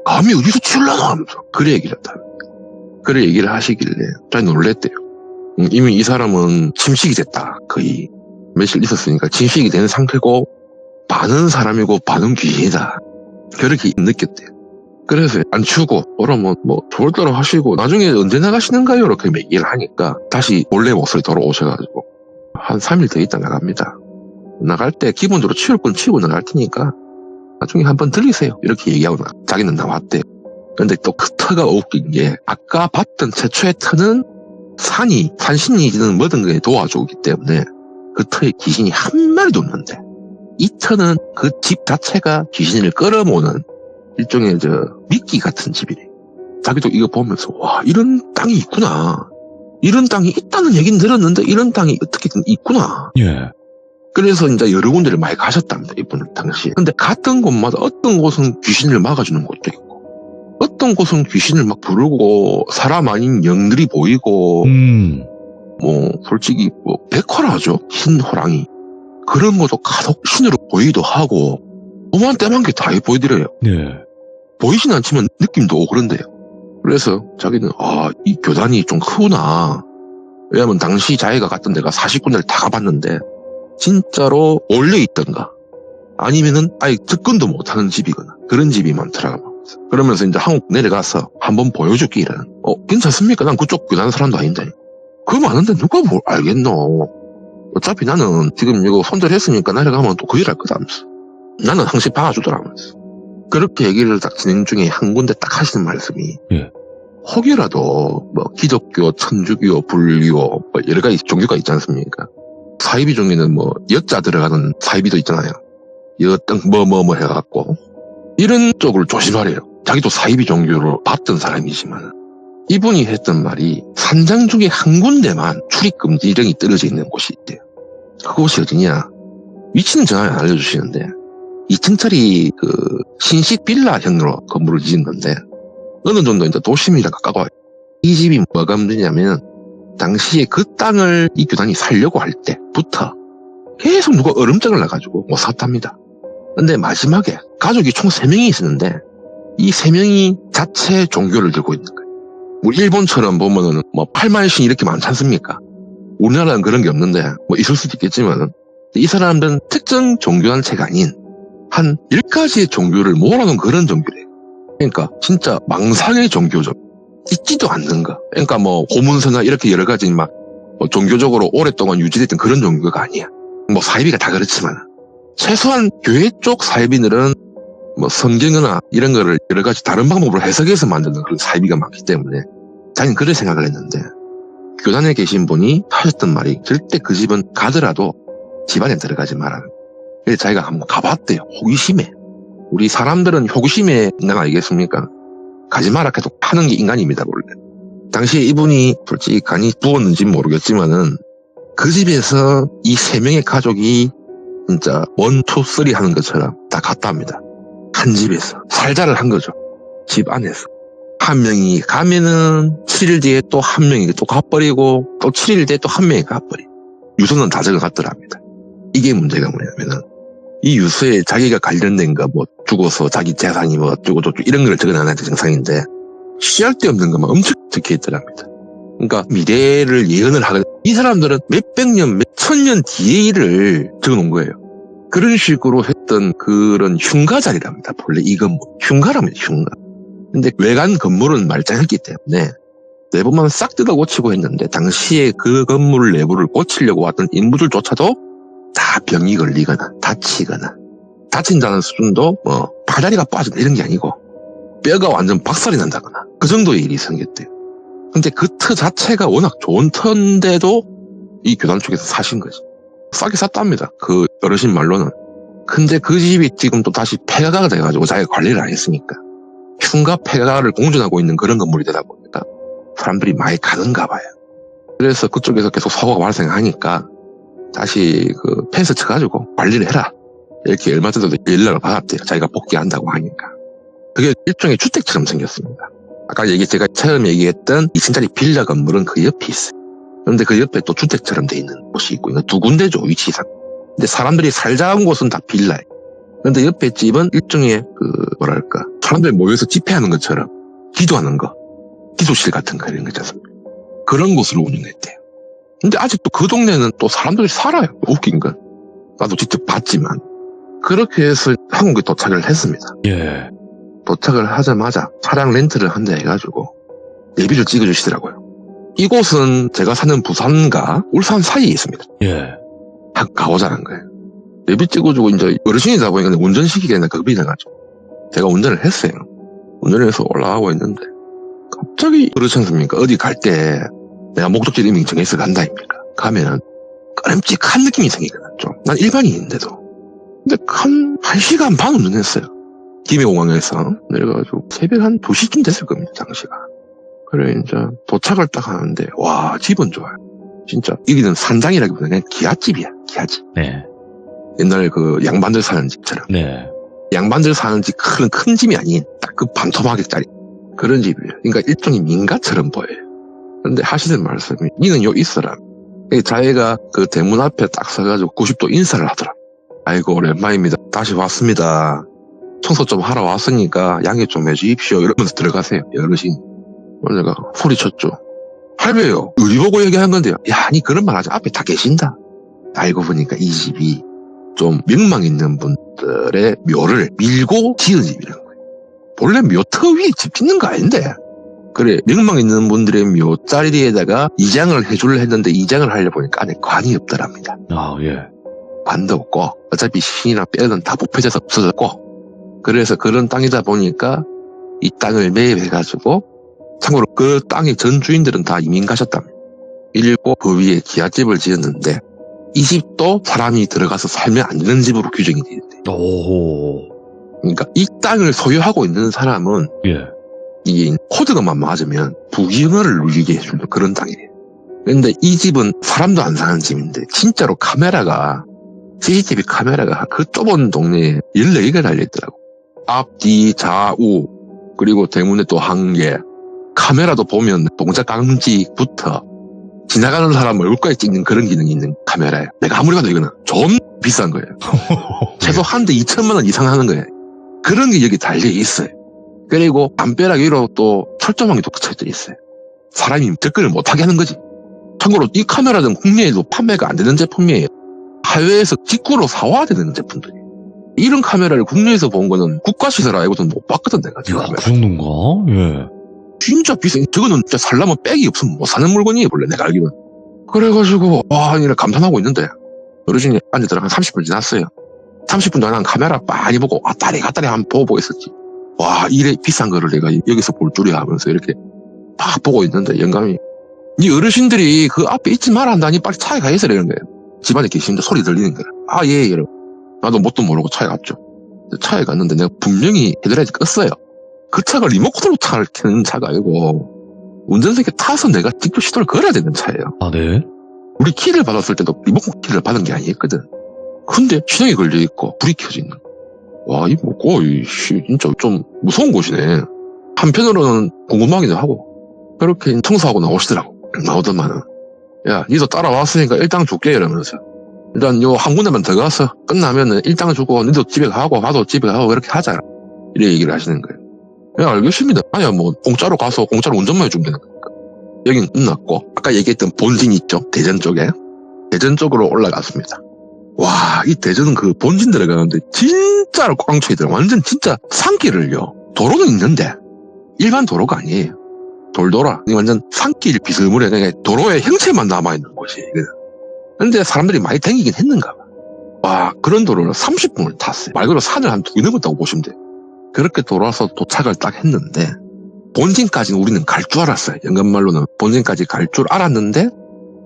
감히 어디서 치우려고 하면서 그래 얘기를 했다. 그래 얘기를 하시길래 잘 놀랬대요. 이미 이 사람은 침식이 됐다. 거의 며칠 있었으니까 침식이 된 상태고 반은 사람이고 반은 귀신이다. 그렇게 느꼈대요. 그래서 안 치우고 그러면 좋을 대로 하시고 나중에 언제 나가시는가요? 이렇게 얘기를 하니까 다시 원래 목소리 돌아오셔가지고 한 3일 더 있다 나갑니다. 나갈 때 기본적으로 치울 건 치우고 나갈 테니까 나중에 한번 들리세요. 이렇게 얘기하고 자기는 나왔대요. 근데 또 그 터가 웃긴 게 아까 봤던 최초의 터는 산신이든 뭐든 간에 도와주기 때문에 그 터에 귀신이 한 마리도 없는데 이 터는 그 집 자체가 귀신을 끌어모으는 일종의 미끼 같은 집이래. 자기도 이거 보면서 와 이런 땅이 있구나. 이런 땅이 있다는 얘기는 들었는데 이런 땅이 어떻게든 있구나. 예. 그래서 이제 여러 군데를 많이 가셨답니다. 이분은 당시에. 근데 갔던 곳마다 어떤 곳은 귀신을 막아주는 곳도 있고 어떤 곳은 귀신을 막 부르고 사람 아닌 영들이 보이고 솔직히 백호라죠. 흰 호랑이. 그런 것도 간혹 신으로 보이기도 하고 오만 때만 게 다 보여드려요. 예. 보이진 않지만 느낌도 오고 그런데요. 그래서 자기는 이 교단이 좀 크구나. 왜냐면 당시 자기가 갔던 데가 40군데를 다 가봤는데 진짜로 올려있던가 아니면은 아예 접근도 못하는 집이거나 그런 집이 많더라고요. 그러면서 이제 한국 내려가서 한번 보여줄게 이러는. 괜찮습니까? 난 그쪽 교단 사람도 아닌데. 그거 많은데 누가 뭘 알겠노? 어차피 나는 지금 이거 손절했으니까 내려가면 또 그 일 할 거다면서. 나는 항상 봐주더라면서. 그렇게 얘기를 딱 진행 중에 한 군데 딱 하시는 말씀이 예. 혹여라도 기독교, 천주교, 불교 여러 가지 종교가 있지 않습니까? 사이비 중에는 뭐 여자 들어가는 사이비도 있잖아요. 여땅 뭐뭐뭐 해갖고 이런 쪽을 조심하래요. 자기도 사이비 종교로 봤던 사람이지만 이분이 했던 말이 산장 중에 한 군데만 출입금지령이 떨어져 있는 곳이 있대요. 그곳이 어디냐? 위치는 정확히 안 알려주시는데 2층짜리 그 신식 빌라형으로 건물을 지은 건데 어느 정도 이제 도심이랑 가까워요. 이 집이 뭐가 문제냐면 당시에 그 땅을 이 교단이 살려고 할 때부터 계속 누가 얼음장을 놔가지고 못 샀답니다. 근데 마지막에 가족이 총 3명이 있었는데 이 3명이 자체 종교를 들고 있는 거예요. 뭐 일본처럼 보면은 뭐 8만신 이렇게 많지 않습니까? 우리나라는 그런 게 없는데 뭐 있을 수도 있겠지만 이 사람들은 특정 종교단체가 아닌 한 10가지의 종교를 모아놓은 그런 종교래요. 그러니까 진짜 망상의 종교죠. 있지도 않는 거. 그러니까 뭐 고문서나 이렇게 여러 가지 막 뭐 종교적으로 오랫동안 유지됐던 그런 종교가 아니야. 뭐 사이비가 다 그렇지만 최소한 교회 쪽 사이비들은 뭐 성경이나 이런 거를 여러 가지 다른 방법으로 해석해서 만드는 그런 사이비가 많기 때문에 자기는 그런 생각을 했는데 교단에 계신 분이 하셨던 말이 절대 그 집은 가더라도 집안에 들어가지 마라. 그래서 자기가 한번 가봤대요. 호기심에. 우리 사람들은 호기심에 있는 거 아니겠습니까? 가지 마라 해도 하는 게 인간입니다, 원래. 당시에 이분이 솔직히 간이 부었는지는 모르겠지만은 그 집에서 이 3명의 가족이 진짜 1, 2, 3 하는 것처럼 다 갔다 합니다. 한 집에서 살자를 한 거죠. 집 안에서. 한 명이 가면은 7일 뒤에 또 한 명이 또 가버리고 또 7일 뒤에 또 한 명이 가버리고 유서는 다 적어갔더랍니다. 이게 문제가 뭐냐면은 이 유서에 자기가 관련된 거 뭐 죽어서 자기 재산이 뭐 어쩌고 저쩌고 이런 걸 적어놔야 정상인데 씨알데없는 것만 엄청 적혀있더랍니다. 그러니까 미래를 예언을 하거든. 이 사람들은 몇백 년, 몇천 년 뒤의 일을 적어놓은 거예요. 그런 식으로 했던 그런 흉가자리랍니다. 본래 이 건물. 흉가랍니다. 흉가. 근데 외관 건물은 말짱했기 때문에 내부만 싹 뜯어 고치고 했는데 당시에 그 건물 내부를 고치려고 왔던 인부들조차도 다 병이 걸리거나 다치거나 다친다는 수준도 뭐 팔다리가 빠진다 이런 게 아니고 뼈가 완전 박살이 난다거나 그 정도의 일이 생겼대요. 근데 그 터 자체가 워낙 좋은 터인데도 이 교단 쪽에서 사신 거지. 싸게 샀답니다. 그 어르신 말로는. 근데 그 집이 지금 또 다시 폐가가 돼가지고 자기가 관리를 안 했으니까 흉가 폐가를 공존하고 있는 그런 건물이 되다 보니까 사람들이 많이 가는가 봐요. 그래서 그쪽에서 계속 사고가 발생하니까 다시 그 펜스 쳐가지고 관리를 해라. 이렇게 얼마 전에도 연락을 받았대요. 자기가 복귀한다고 하니까. 그게 일종의 주택처럼 생겼습니다. 아까 제가 처음 얘기했던 2층짜리 빌라 건물은 그 옆에 있어요. 그런데 그 옆에 또 주택처럼 돼 있는 곳이 있고, 이거 두 군데죠, 위치상. 근데 사람들이 살자한 곳은 다 빌라예요. 그런데 옆에 집은 일종의 사람들이 모여서 집회하는 것처럼 기도하는 거, 기도실 같은 거 이런 거 있잖아요. 그런 곳으로 운영했대요. 근데 아직도 그 동네는 또 사람들이 살아요. 웃긴 건. 나도 직접 봤지만. 그렇게 해서 한국에 도착을 했습니다. 예. 도착을 하자마자 차량 렌트를 한다 해가지고 내비를 찍어주시더라고요. 이곳은 제가 사는 부산과 울산 사이에 있습니다. 예. 가오자는 거예요. 내비 찍어주고 이제 어르신이다 보니까 운전시키기에는 겁이 나가지고 제가 운전을 했어요. 운전을 해서 올라가고 있는데 갑자기 그렇지 않습니까? 어디 갈 때 내가 목적지 이미 정해서 간다 아닙니까? 가면은 끔찍한 느낌이 생기거든. 좀. 난 일반인인데도. 근데 한 1시간 반 운전했어요. 김해공항에서 내려가지고 새벽 한 2시쯤 됐을 겁니다. 당시가. 그래 이제 도착을 딱 하는데 와 집은 좋아요. 진짜 여기는 산장이라기보다는 그냥 기아집이야. 기아집. 네. 옛날 그 양반들 사는 집처럼. 네. 양반들 사는 집 큰 집이 아닌 딱 그 반토막짜리 그런 집이에요. 그러니까 일종의 민가처럼 보여요. 근데 하시는 말씀이 니는 요 있어라. 자기가 그 대문 앞에 딱 서가지고 90도 인사를 하더라. 아이고 오랜만입니다. 다시 왔습니다. 청소 좀 하러 왔으니까 양해 좀 해주십시오. 이러면서 들어가세요. 어르신. 내가 소리쳤죠. 할배요. 우리 보고 얘기한 건데요. 야, 니 그런 말 하지. 앞에 다 계신다. 알고 보니까 이 집이 좀 명망 있는 분들의 묘를 밀고 지은 집이라는 거예요. 원래 묘터 위에 집 짓는 거 아닌데. 그래, 명망 있는 분들의 묘 자리에다가 이장을 해줄려 했는데 이장을 하려 보니까 안에 관이 없더랍니다. 아, 예. 관도 없고 어차피 신이나 뼈는 다 부패져서 없어졌고 그래서 그런 땅이다 보니까 이 땅을 매입해가지고 참고로 그 땅의 전 주인들은 다 이민 가셨답니다. 일곱 그 위에 기아집을 지었는데 이 집도 사람이 들어가서 살면 안 되는 집으로 규정이 되어 있대. 오. 그러니까 이 땅을 소유하고 있는 사람은 예. 이 코드가만 맞으면 부귀영화를 누리게 해주는 그런 땅이래요. 근데 이 집은 사람도 안 사는 집인데 진짜로 카메라가 CCTV 카메라가 그 좁은 동네에 14개가 달려있더라고. 앞, 뒤, 좌우 그리고 대문에 또 한 개. 카메라도 보면 동작 감지부터 지나가는 사람 얼굴까지 찍는 그런 기능이 있는 카메라예요. 내가 아무리 봐도 이거는 좀 비싼 거예요. 최소 한 대 2천만 원 이상 하는 거예요. 그런 게 여기 달려 있어요. 그리고 담벼락 위로 또 철조망이 또 붙여져 있어요. 사람이 접근을 못하게 하는 거지. 참고로 이 카메라는 국내에도 판매가 안 되는 제품이에요. 해외에서 직구로 사와야 되는 제품들이에요. 이런 카메라를 국내에서 본 거는 국가시설 알고는 못 봤거든 내가. 지금. 야, 그 정도인가? 예. 진짜 비싸. 저거는 진짜 살려면 백이 없으면 못 사는 물건이에요 원래 내가 알기로는. 그래가지고 와 이래 감탄하고 있는데 어르신이 앉아들어 한 30분 지났어요. 30분 동안 카메라 많이 보고 왔다리 갔다리 한번 보고 있었지. 와 이래 비싼 거를 내가 여기서 볼 줄이야 하면서 이렇게 막 보고 있는데 영감이 이 어르신들이 그 앞에 있지 말란다니 빨리 차에 가 있으라 이런 거예요. 집안에 계시는데 소리 들리는 거야. 아 예 이러고 나도 뭣도 모르고 차에 갔죠. 차에 갔는데 내가 분명히 헤드라이트 껐어요. 그 차가 리모컨으로 차를 켜는 차가 아니고 운전석에 타서 내가 직접 시도를 걸어야 되는 차예요. 아, 네. 우리 키를 받았을 때도 리모컨 키를 받은 게 아니었거든. 근데 시동이 걸려 있고 불이 켜져 있는. 와, 이 뭐 거의 진짜 좀 무서운 곳이네. 한편으로는 궁금하기도 하고 그렇게 청소하고 나오시더라고. 나오더만은 야, 니도 따라왔으니까 일당 줄게 이러면서 일단 요 한 군데만 더 가서 끝나면은 일당 주고 니도 집에 가고 나도 집에 가고 이렇게 하자. 이래 얘기를 하시는 거예요. 야, 알겠습니다. 아니야, 뭐, 공짜로 가서 공짜로 운전만 해주면 되는 거니까. 여긴 끝났고, 아까 얘기했던 본진 있죠? 대전 쪽에. 대전 쪽으로 올라갔습니다. 와, 이 대전은 그 본진 들어가는데 진짜로 꽝초이더라. 완전 진짜 산길을요. 도로는 있는데, 일반 도로가 아니에요. 돌돌아. 완전 산길 비스무리해. 그러니까 도로의 형체만 남아있는 곳이. 근데 사람들이 많이 다니긴 했는가 봐. 와, 그런 도로를 30분을 탔어요. 말 그대로 산을 한 2개 넘었다고 보시면 돼요. 그렇게 돌아서 도착을 딱 했는데 본진까지는 우리는 갈 줄 알았어요. 영감말로는 본진까지 갈 줄 알았는데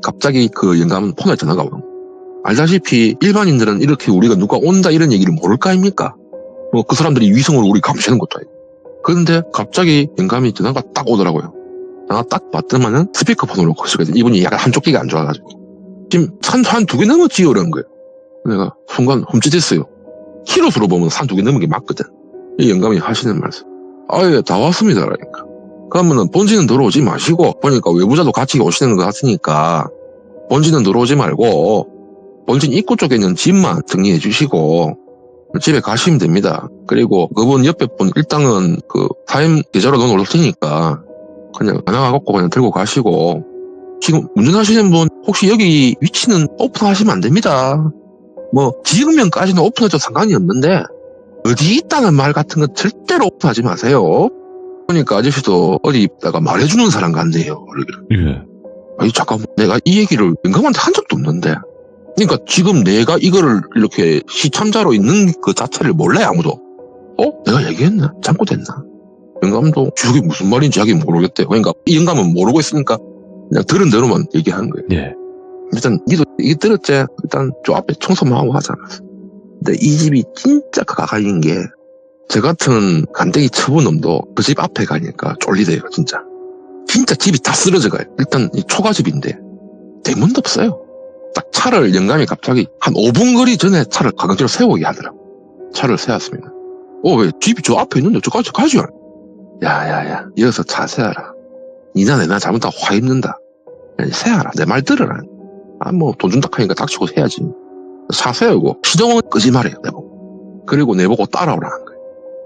갑자기 그 영감은 폰에 전화가 오는 거예요. 알다시피 일반인들은 이렇게 우리가 누가 온다 이런 얘기를 모를 거 아닙니까? 뭐 그 사람들이 위성을 우리 감시하는 것도 아니고. 그런데 갑자기 영감이 전화가 딱 오더라고요. 전화 딱 받더만은 스피커폰으로 거시거든요. 이분이 약간 한쪽 귀가 안 좋아가지고 지금 산 한 2개 넘었지요 이런 거예요. 내가 순간 흠칫했어요. 키로수로 보면 산 2개 넘은 게 맞거든. 이 영감이 하시는 말씀. 예, 다 왔습니다. 그러니까. 그러면은 본진은 들어오지 마시고, 보니까 외부자도 같이 오시는 것 같으니까, 본진은 들어오지 말고, 본진 입구 쪽에 있는 집만 정리해 주시고, 집에 가시면 됩니다. 그리고 그분 옆에 분 일당은 그 타임 계좌로 넣어 놓을 테니까, 그냥 하나 갖고 그냥 들고 가시고, 지금 운전하시는 분, 혹시 여기 위치는 오픈하시면 안 됩니다. 뭐, 지금면까지는 오픈해도 상관이 없는데, 어디 있다는 말 같은 건 절대로 오픈하지 마세요. 그러니까 아저씨도 어디 있다가 말해주는 사람 같네요. 예. 아니 잠깐만 내가 이 얘기를 영감한테 한 적도 없는데 그러니까 지금 내가 이거를 이렇게 시참자로 있는 그 자체를 몰라요 아무도. 내가 얘기했나? 잘못했나? 영감도 저게 무슨 말인지 자기 모르겠대요. 그러니까 이 영감은 모르고 있으니까 그냥 들은 대로만 얘기하는 거예요. 예. 일단 니도 이게 들었지? 일단 저 앞에 청소만 하고 하자. 근데 이 집이 진짜 가까이인 게, 저 같은 간대기 쳐본 놈도 그 집 앞에 가니까 쫄리대요, 진짜. 진짜 집이 다 쓰러져 가요. 일단 이 초가집인데, 대문도 없어요. 딱 차를 영감이 갑자기 한 5분 거리 전에 차를 가강제로 세우게 하더라고. 차를 세웠습니다. 왜 집이 저 앞에 있는데 저까지 가지? 야야야, 이어서 차 세워라. 니나 내나 잘못하면 화 입는다. 세워라, 내 말 들어라. 뭐 돈 준다 하니까 닥치고 해야지. 차 세우고 시동은 끄지 말아요 내보고. 그리고 내보고 따라오라는 거예요.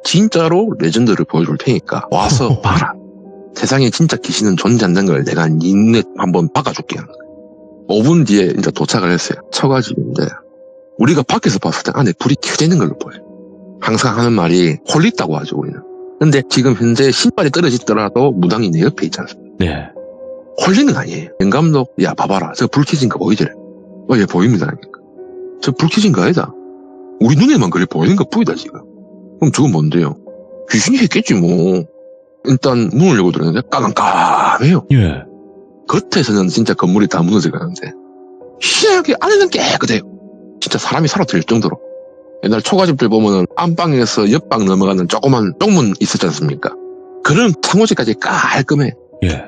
진짜로 레전드를 보여줄 테니까 와서 봐라. 세상에 진짜 귀신은 존재한다는 걸 내가 니네 한번 박아줄게 하는 거예요. 5분 뒤에 이제 도착을 했어요. 처가집인데 우리가 밖에서 봤을 때 안에 불이 켜져 있는 걸로 보여요. 항상 하는 말이 홀리다고 하죠 우리는. 근데 지금 현재 신발이 떨어지더라도 무당이 내 옆에 있지 않습니까? 네. 홀리는 거 아니에요. 영감도 야 봐봐라 저 불 켜진 거 보이지? 예 보입니다. 저 불 켜진 거 아니다. 우리 눈에만 그래 보이는 거 보이다 지금. 그럼 저건 뭔데요? 귀신이 했겠지 뭐. 일단 문을 열고 들어갔는데 깜깜해요. 예. 겉에서는 진짜 건물이 다 무너져 가는데 희한하게 안에는 깨끗해요. 진짜 사람이 살아 들 정도로. 옛날 초가집들 보면은 안방에서 옆방 넘어가는 조그만 쪽문 있었지 않습니까? 그런 창호지까지 깔끔해. 예.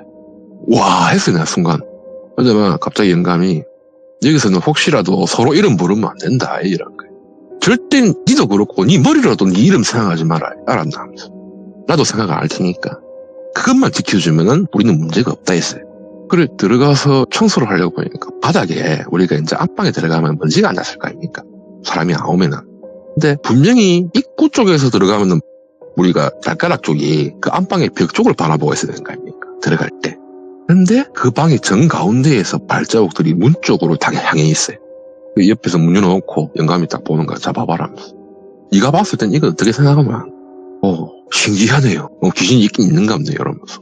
와 했어요 내가 순간. 그러다가 갑자기 영감이 여기서는 혹시라도 서로 이름 부르면 안 된다 이런 거예요. 절대 니도 그렇고 니 머리로라도 니 이름 생각하지 마라. 알았나 하면서. 나도 생각 안 할 테니까 그것만 지켜주면은 우리는 문제가 없다 했어요. 그래 들어가서 청소를 하려고 하니까 바닥에 우리가 이제 안방에 들어가면 먼지가 안 났을 거 아닙니까? 사람이 안 오면은. 근데 분명히 입구 쪽에서 들어가면은 우리가 발가락 쪽이 그 안방의 벽 쪽을 바라보고 있어야 되는 거 아닙니까? 들어갈 때. 근데 그 방의 정가운데에서 발자국들이 문 쪽으로 다 향해 있어요. 그 옆에서 문 열어놓고 영감이 딱 보는 거야. 잡아봐라 하면서. 네가 봤을 땐 이거 어떻게 생각하면 신기하네요. 귀신이 있긴 있는가 보네 이러면서.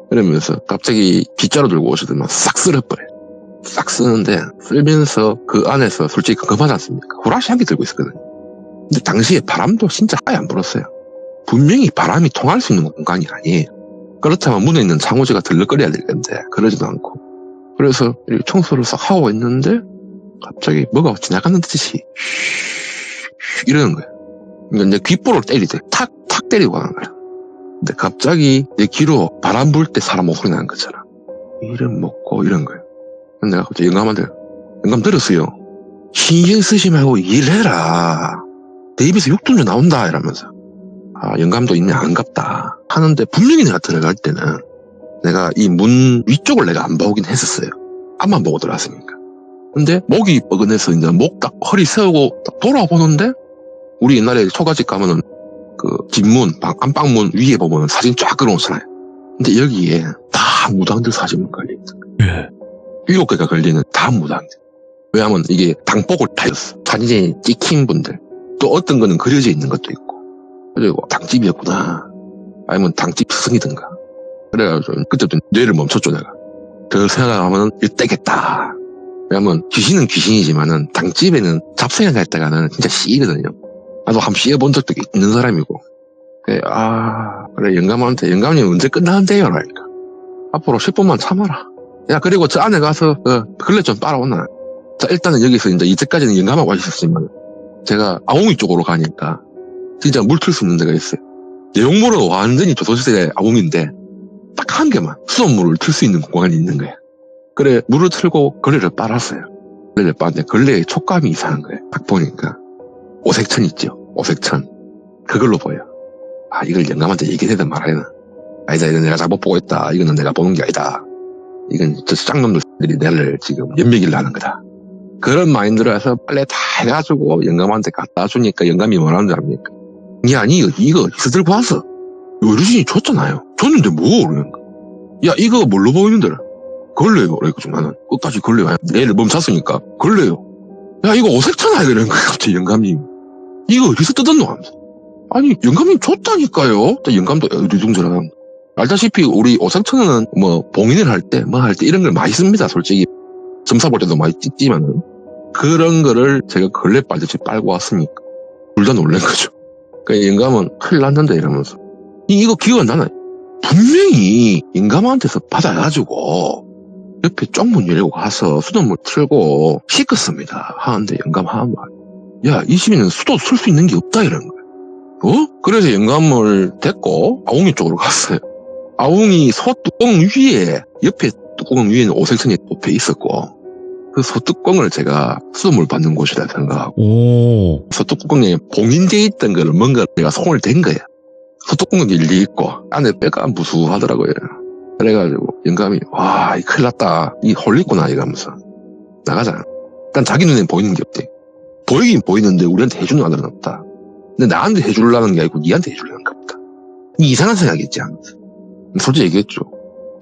그러면서 갑자기 빗자루 들고 오시더만 싹 쓸어버려요. 싹 쓰는데 쓸면서 그 안에서 솔직히 그거만 않습니까? 후라시 한 개 들고 있었거든요. 근데 당시에 바람도 진짜 아예 안 불었어요. 분명히 바람이 통할 수 있는 공간이 아니에요. 그렇다면 문에 있는 창호지가 들럭거려야 될 건데 그러지도 않고. 그래서 이렇게 청소를 싹 하고 있는데 갑자기 뭐가 지나가는 듯이 이러는 거예요. 그러니까 내 귓볼을 때리대. 탁 때리고 가는 거야. 근데 갑자기 내 귀로 바람 불 때 사람 목소리 나는 것처럼 이름 먹고 이런 거예요. 근데 내가 갑자기 영감한테 영감 들었어요. 신경 쓰지 말고 일해라. 내 입에서 육둔주 나온다 이러면서. 영감도 있네 안갑다 하는데 분명히 내가 들어갈 때는 내가 이 문 위쪽을 내가 안 보긴 했었어요. 앞만 보고 들어왔으니까. 근데 목이 뻐근해서 이제 목 딱 허리 세우고 딱 돌아보는데 우리 옛날에 초가집 가면은 그 뒷문 안방문 위에 보면 사진 쫙 끌어놓잖아요. 근데 여기에 다 무당들 사진만 걸려있는 거예요. 7개가 걸리는 다 무당들. 왜냐면 이게 당복을 타였어. 사진에 찍힌 분들. 또 어떤 거는 그려져 있는 것도 있고. 그리고 당집이었구나. 아니면 당집 스승이든가. 그래가지고 그때부터 뇌를 멈췄죠 내가. 더 생각하면 이때겠다. 왜냐면 귀신은 귀신이지만은 당집에는 잡생각 했다가는 진짜 씨거든요. 나도 한번 씌어본 적도 있는 사람이고. 그래 영감한테 영감님 언제 끝나는데요? 라니까. 앞으로 10분만 참아라. 야 그리고 저 안에 가서 걸레 좀 빨아오나. 자 일단은 여기서 이제까지는 영감하고 있었지만 제가 아웅이 쪽으로 가니까 진짜 물 틀 수 있는 데가 있어요. 내용물은 완전히 조선시대 아웅인데 딱 한 개만 수돗물을 틀 수 있는 공간이 있는 거야. 그래 물을 틀고 걸레를 빨았어요. 걸레를 빨았는데 걸레의 촉감이 이상한 거예요. 딱 보니까 오색천 있죠. 오색천. 그걸로 보여. 이걸 영감한테 얘기해야 되나 말아야 되나. 아니다 이건 내가 잘못 보고 있다. 이거는 내가 보는 게 아니다. 이건 저 쌍놈들이 나를 지금 연맥이를 하는 거다. 그런 마인드라서 빨래 다 해가지고 영감한테 갖다 주니까 영감이 뭐라는 줄 압니까? 이거 어디서 들고 왔어? 어르신이 줬잖아요. 줬는데 뭐? 그러니까. 야 이거 뭘로 보이는데? 걸레요. 그래가지고 나는 끝까지 걸레요. 내일 멈췄으니까 걸레요. 야 이거 오색천아 그런 거야. 갑자기 영감님. 이거 어디서 뜯었노? 하면서. 아니 영감님 줬다니까요. 영감도 어리둥절한. 알다시피 우리 오색천은 뭐 봉인을 할 때 이런 걸 많이 씁니다. 솔직히 점사 볼 때도 많이 찍지만은 그런 거를 제가 걸레 빨듯이 빨고 왔으니까 둘 다 놀란 거죠. 그러니까 영감은 큰일 났는데 이러면서 이거 기억 안 나나요? 분명히 영감한테서 받아가지고 옆에 쪽문 열고 가서 수돗물 틀고 씻었습니다. 하는데 영감 하는 말. 야, 이 집에는 수도 틀 수 있는 게 없다 이런 거야. 그래서 영감을 데리고 아웅이 쪽으로 갔어요. 아웅이 소뚜껑 위에 옆에 뚜껑 위에는 오색천이 덮여 있었고 그 소뚜껑을 제가 수돗물 받는 곳이라 생각하고 소뚜껑에 봉인되어 있던 거를 뭔가 내가 손을 댄 거야. 소뚜껑은 열리 있고 안에 뼈가 무수하더라고요. 그래가지고 영감이 와 이 큰일 났다. 이 홀리구나 이러면서 나가자. 일단 자기 눈에 보이는 게 없대. 보이긴 보이는데 우리한테 해주는 아들은 없다. 근데 나한테 해주려는 게 아니고 니한테 해주려는가 보다. 이 이상한 생각이겠지 하면서 솔직히 얘기했죠.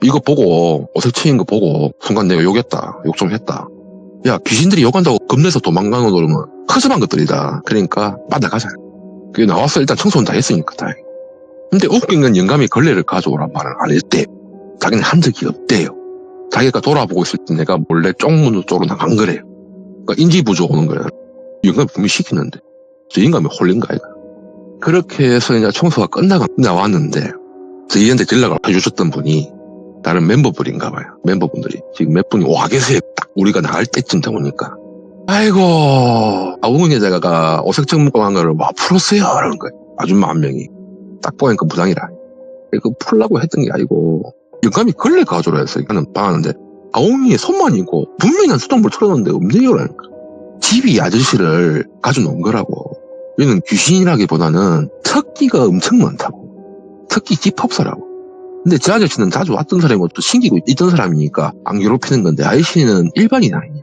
이거 보고 어색치인 거 보고 순간 내가 욕했다. 욕 좀 했다. 야 귀신들이 욕한다고 겁내서 도망가는 놈은 허접한 것들이다. 그러니까 빠져가자. 그게 나와서 일단 청소는 다 했으니까 다행히. 근데 웃긴 건 영감이 걸레를 가져오란 말을 안 했대. 자기는 한 적이 없대요. 자기가 돌아보고 있을 때 내가 몰래 쪽문 쪽으로 나간 거래요. 그러니까 인지 부족 오는 거야. 영감이 분명히 시키는데 저 인감이 홀린 거 아이가. 그렇게 해서 이제 청소가 끝나고 나왔는데 저희한테 연락을 해주셨던 분이 다른 멤버들인가 봐요. 멤버분들이. 지금 몇 분이 와 계세요. 딱 우리가 나갈 때쯤 되니까. 아이고, 아웅 여자가 어색증 먹고 한 거를 와 풀었어요. 이러는 거예요. 아줌마 한 명이. 딱 보니까 부당이라. 그 풀라고 했던 게 아니고, 영감이 걸레 가져라 했어요. 나는 봐하는데, 아웅이 손만 있고, 분명히 난 수돗물 틀어놓는데 없네요. 라니까. 집이 아저씨를 가져놓은 거라고. 얘는 귀신이라기보다는 특기가 엄청 많다고. 특기 집합사라고. 근데 저 아저씨는 자주 왔던 사람이고 또 신기고 있던 사람이니까 안 괴롭히는 건데 아저씨는 일반인 아니냐.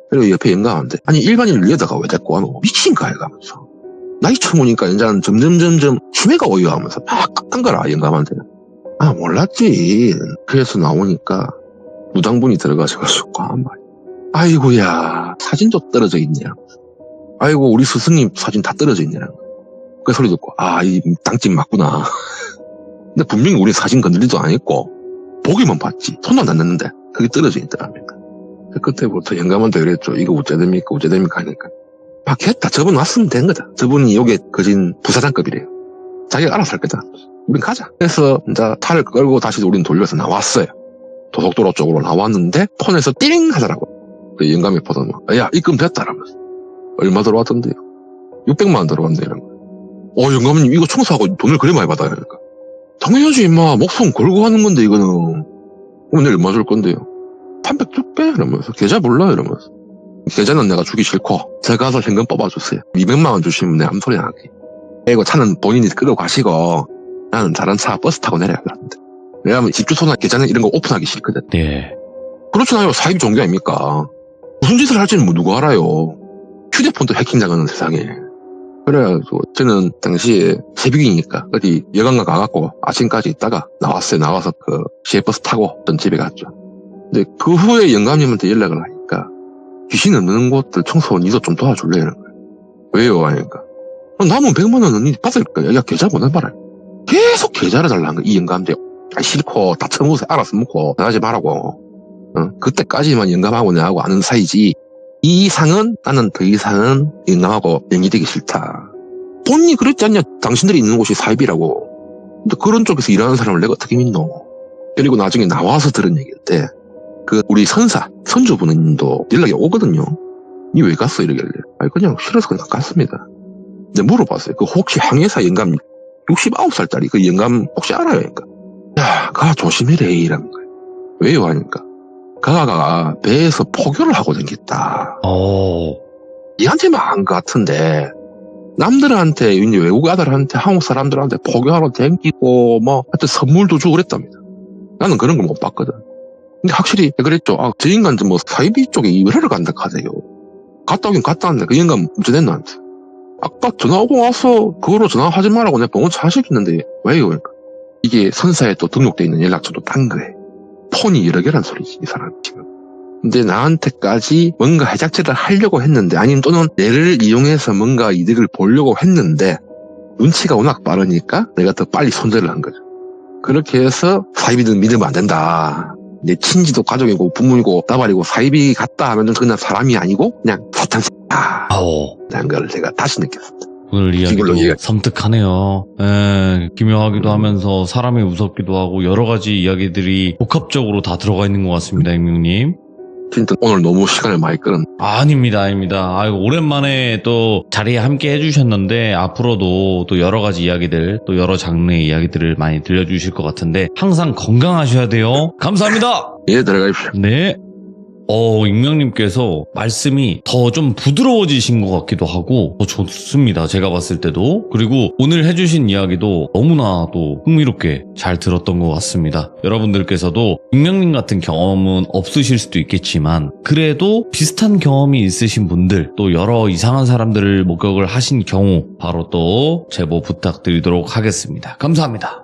그리고 옆에 영감한테 아니 일반인을 여자가 왜 데리고 와노 미친가 해가면서 나이 처먹으니까 이제는 점점 치매가 오요 하면서 막 깎은 거라 영감한테. 아 몰랐지. 그래서 나오니까 무당분이 들어가셔가지고 한 말이야. 아이고야 사진도 떨어져 있냐. 아이고 우리 스승님 사진 다 떨어져 있냐. 그 소리 듣고 아 이 땅집 맞구나. 근데 분명히 우리 사진 건들리도 안 했고 보기만 봤지 손도 안 놨는데 그게 떨어져 있더랍니다. 그때부터 영감한테 그랬죠. 이거 어째 됩니까 하니까 받겠다. 저분 왔으면 된 거다. 저분이 요게 거진 부사장급이래요. 자기가 알아서 할 거다. 우린 가자. 그래서 이제 차를 끌고 다시 우린 돌려서 나왔어요. 도덕도로 쪽으로 나왔는데 폰에서 띠링 하더라고. 그 영감이 보더니 야 입금 됐다라면서. 얼마 들어왔던데요? 600만 원 들어왔네 이런 거. 영감님 이거 청소하고 돈을 그래 많이 받아요. 그러니까. 당연하지 임마. 목숨 걸고 하는 건데 이거는. 그럼 내일 얼마 줄 건데요? 300 줄게 이러면서. 계좌 몰라 이러면서. 계좌는 내가 주기 싫고 제가 가서 현금 뽑아주세요. 200만 원 주시면 내가 아무 소리 안 할게. 그리고 차는 본인이 끌고 가시고 나는 다른 차 버스 타고 내려야 되는데. 왜냐면 집 주소나 계좌는 이런 거 오픈하기 싫거든. 네. 그렇잖아요. 사입 종교 아닙니까? 무슨 짓을 할지는 뭐 누가 알아요. 휴대폰도 해킹당하는 세상에. 그래가지고 저는 당시에 새벽이니까 어디 여관가 가갖고 아침까지 있다가 나왔어요. 나와서 그 시외버스 타고 전 집에 갔죠. 근데 그 후에 영감님한테 연락을 하니까 귀신 없는 곳들 청소 니도 좀 도와줄래? 이런 거예요. 왜요? 하니까 남은 100만 원은 니 받을 거야. 야 계좌 보내봐라. 계속 계좌를 달라는 거야. 이 영감들. 싫고 다 처먹어서 알아서 먹고 나가지 말라고. 그때까지만 영감하고 내하고 아는 사이지 이 이상은 나는 더 이상은 영감하고 연기되기 싫다. 본인이 그랬지 않냐. 당신들이 있는 곳이 사입이라고. 근데 그런 쪽에서 일하는 사람을 내가 어떻게 믿노. 그리고 나중에 나와서 들은 얘기인데 그 우리 선주분도 연락이 오거든요. 니 왜 갔어? 이러길래 아니 그냥 싫어서 그냥 갔습니다. 근데 물어봤어요. 그 혹시 항해사 영감 69살짜리 그 영감 혹시 알아요? 그러니까 야 가 조심해래 이라는 거예요. 왜요? 하니까 가가 배에서 포교를 하고 다녔다. 얘한테만 한 것 같은데 남들한테 이제 외국 아들한테 한국 사람들한테 포교하러 다니고 뭐 하여튼 선물도 주고 그랬답니다. 나는 그런 걸 못 봤거든. 근데 확실히 그랬죠. 저 인간 뭐 사이비 쪽에 일하러 간다 하세요. 갔다 오긴 갔다 왔는데 그 인간 문제된 나한테. 아까 전화 오고 와서 그거로 전화하지 말라고 내가 병원 차시켰는데 왜요? 그러니까 이게 선사에 또 등록돼 있는 연락처도 딴 거예요. 폰이 여러 개란 소리지 이 사람 지금. 근데 나한테까지 뭔가 해작질을 하려고 했는데 아니면 또는 내를 이용해서 뭔가 이득을 보려고 했는데 눈치가 워낙 빠르니까 내가 더 빨리 손절을 한 거죠. 그렇게 해서 사이비는 믿으면 안 된다. 내 친지도 가족이고 부모이고 나발이고 사이비 같다 하면 그냥 사람이 아니고 그냥 사탄 새끼다 라는 걸 제가 다시 느꼈습니다. 오늘 이야기도 섬뜩하네요. 기묘하기도 하면서 사람이 무섭기도 하고 여러 가지 이야기들이 복합적으로 다 들어가 있는 것 같습니다. 익명님. 진짜 오늘 너무 시간을 많이 끌은. 아닙니다. 아이고, 오랜만에 또 자리에 함께 해주셨는데 앞으로도 또 여러 가지 이야기들 또 여러 장르의 이야기들을 많이 들려주실 것 같은데 항상 건강하셔야 돼요. 감사합니다. 예, 들어가십시오. 네. 익명님께서 말씀이 더 좀 부드러워지신 것 같기도 하고 더 좋습니다. 제가 봤을 때도. 그리고 오늘 해주신 이야기도 너무나 또 흥미롭게 잘 들었던 것 같습니다. 여러분들께서도 익명님 같은 경험은 없으실 수도 있겠지만 그래도 비슷한 경험이 있으신 분들 또 여러 이상한 사람들을 목격을 하신 경우 바로 또 제보 부탁드리도록 하겠습니다. 감사합니다.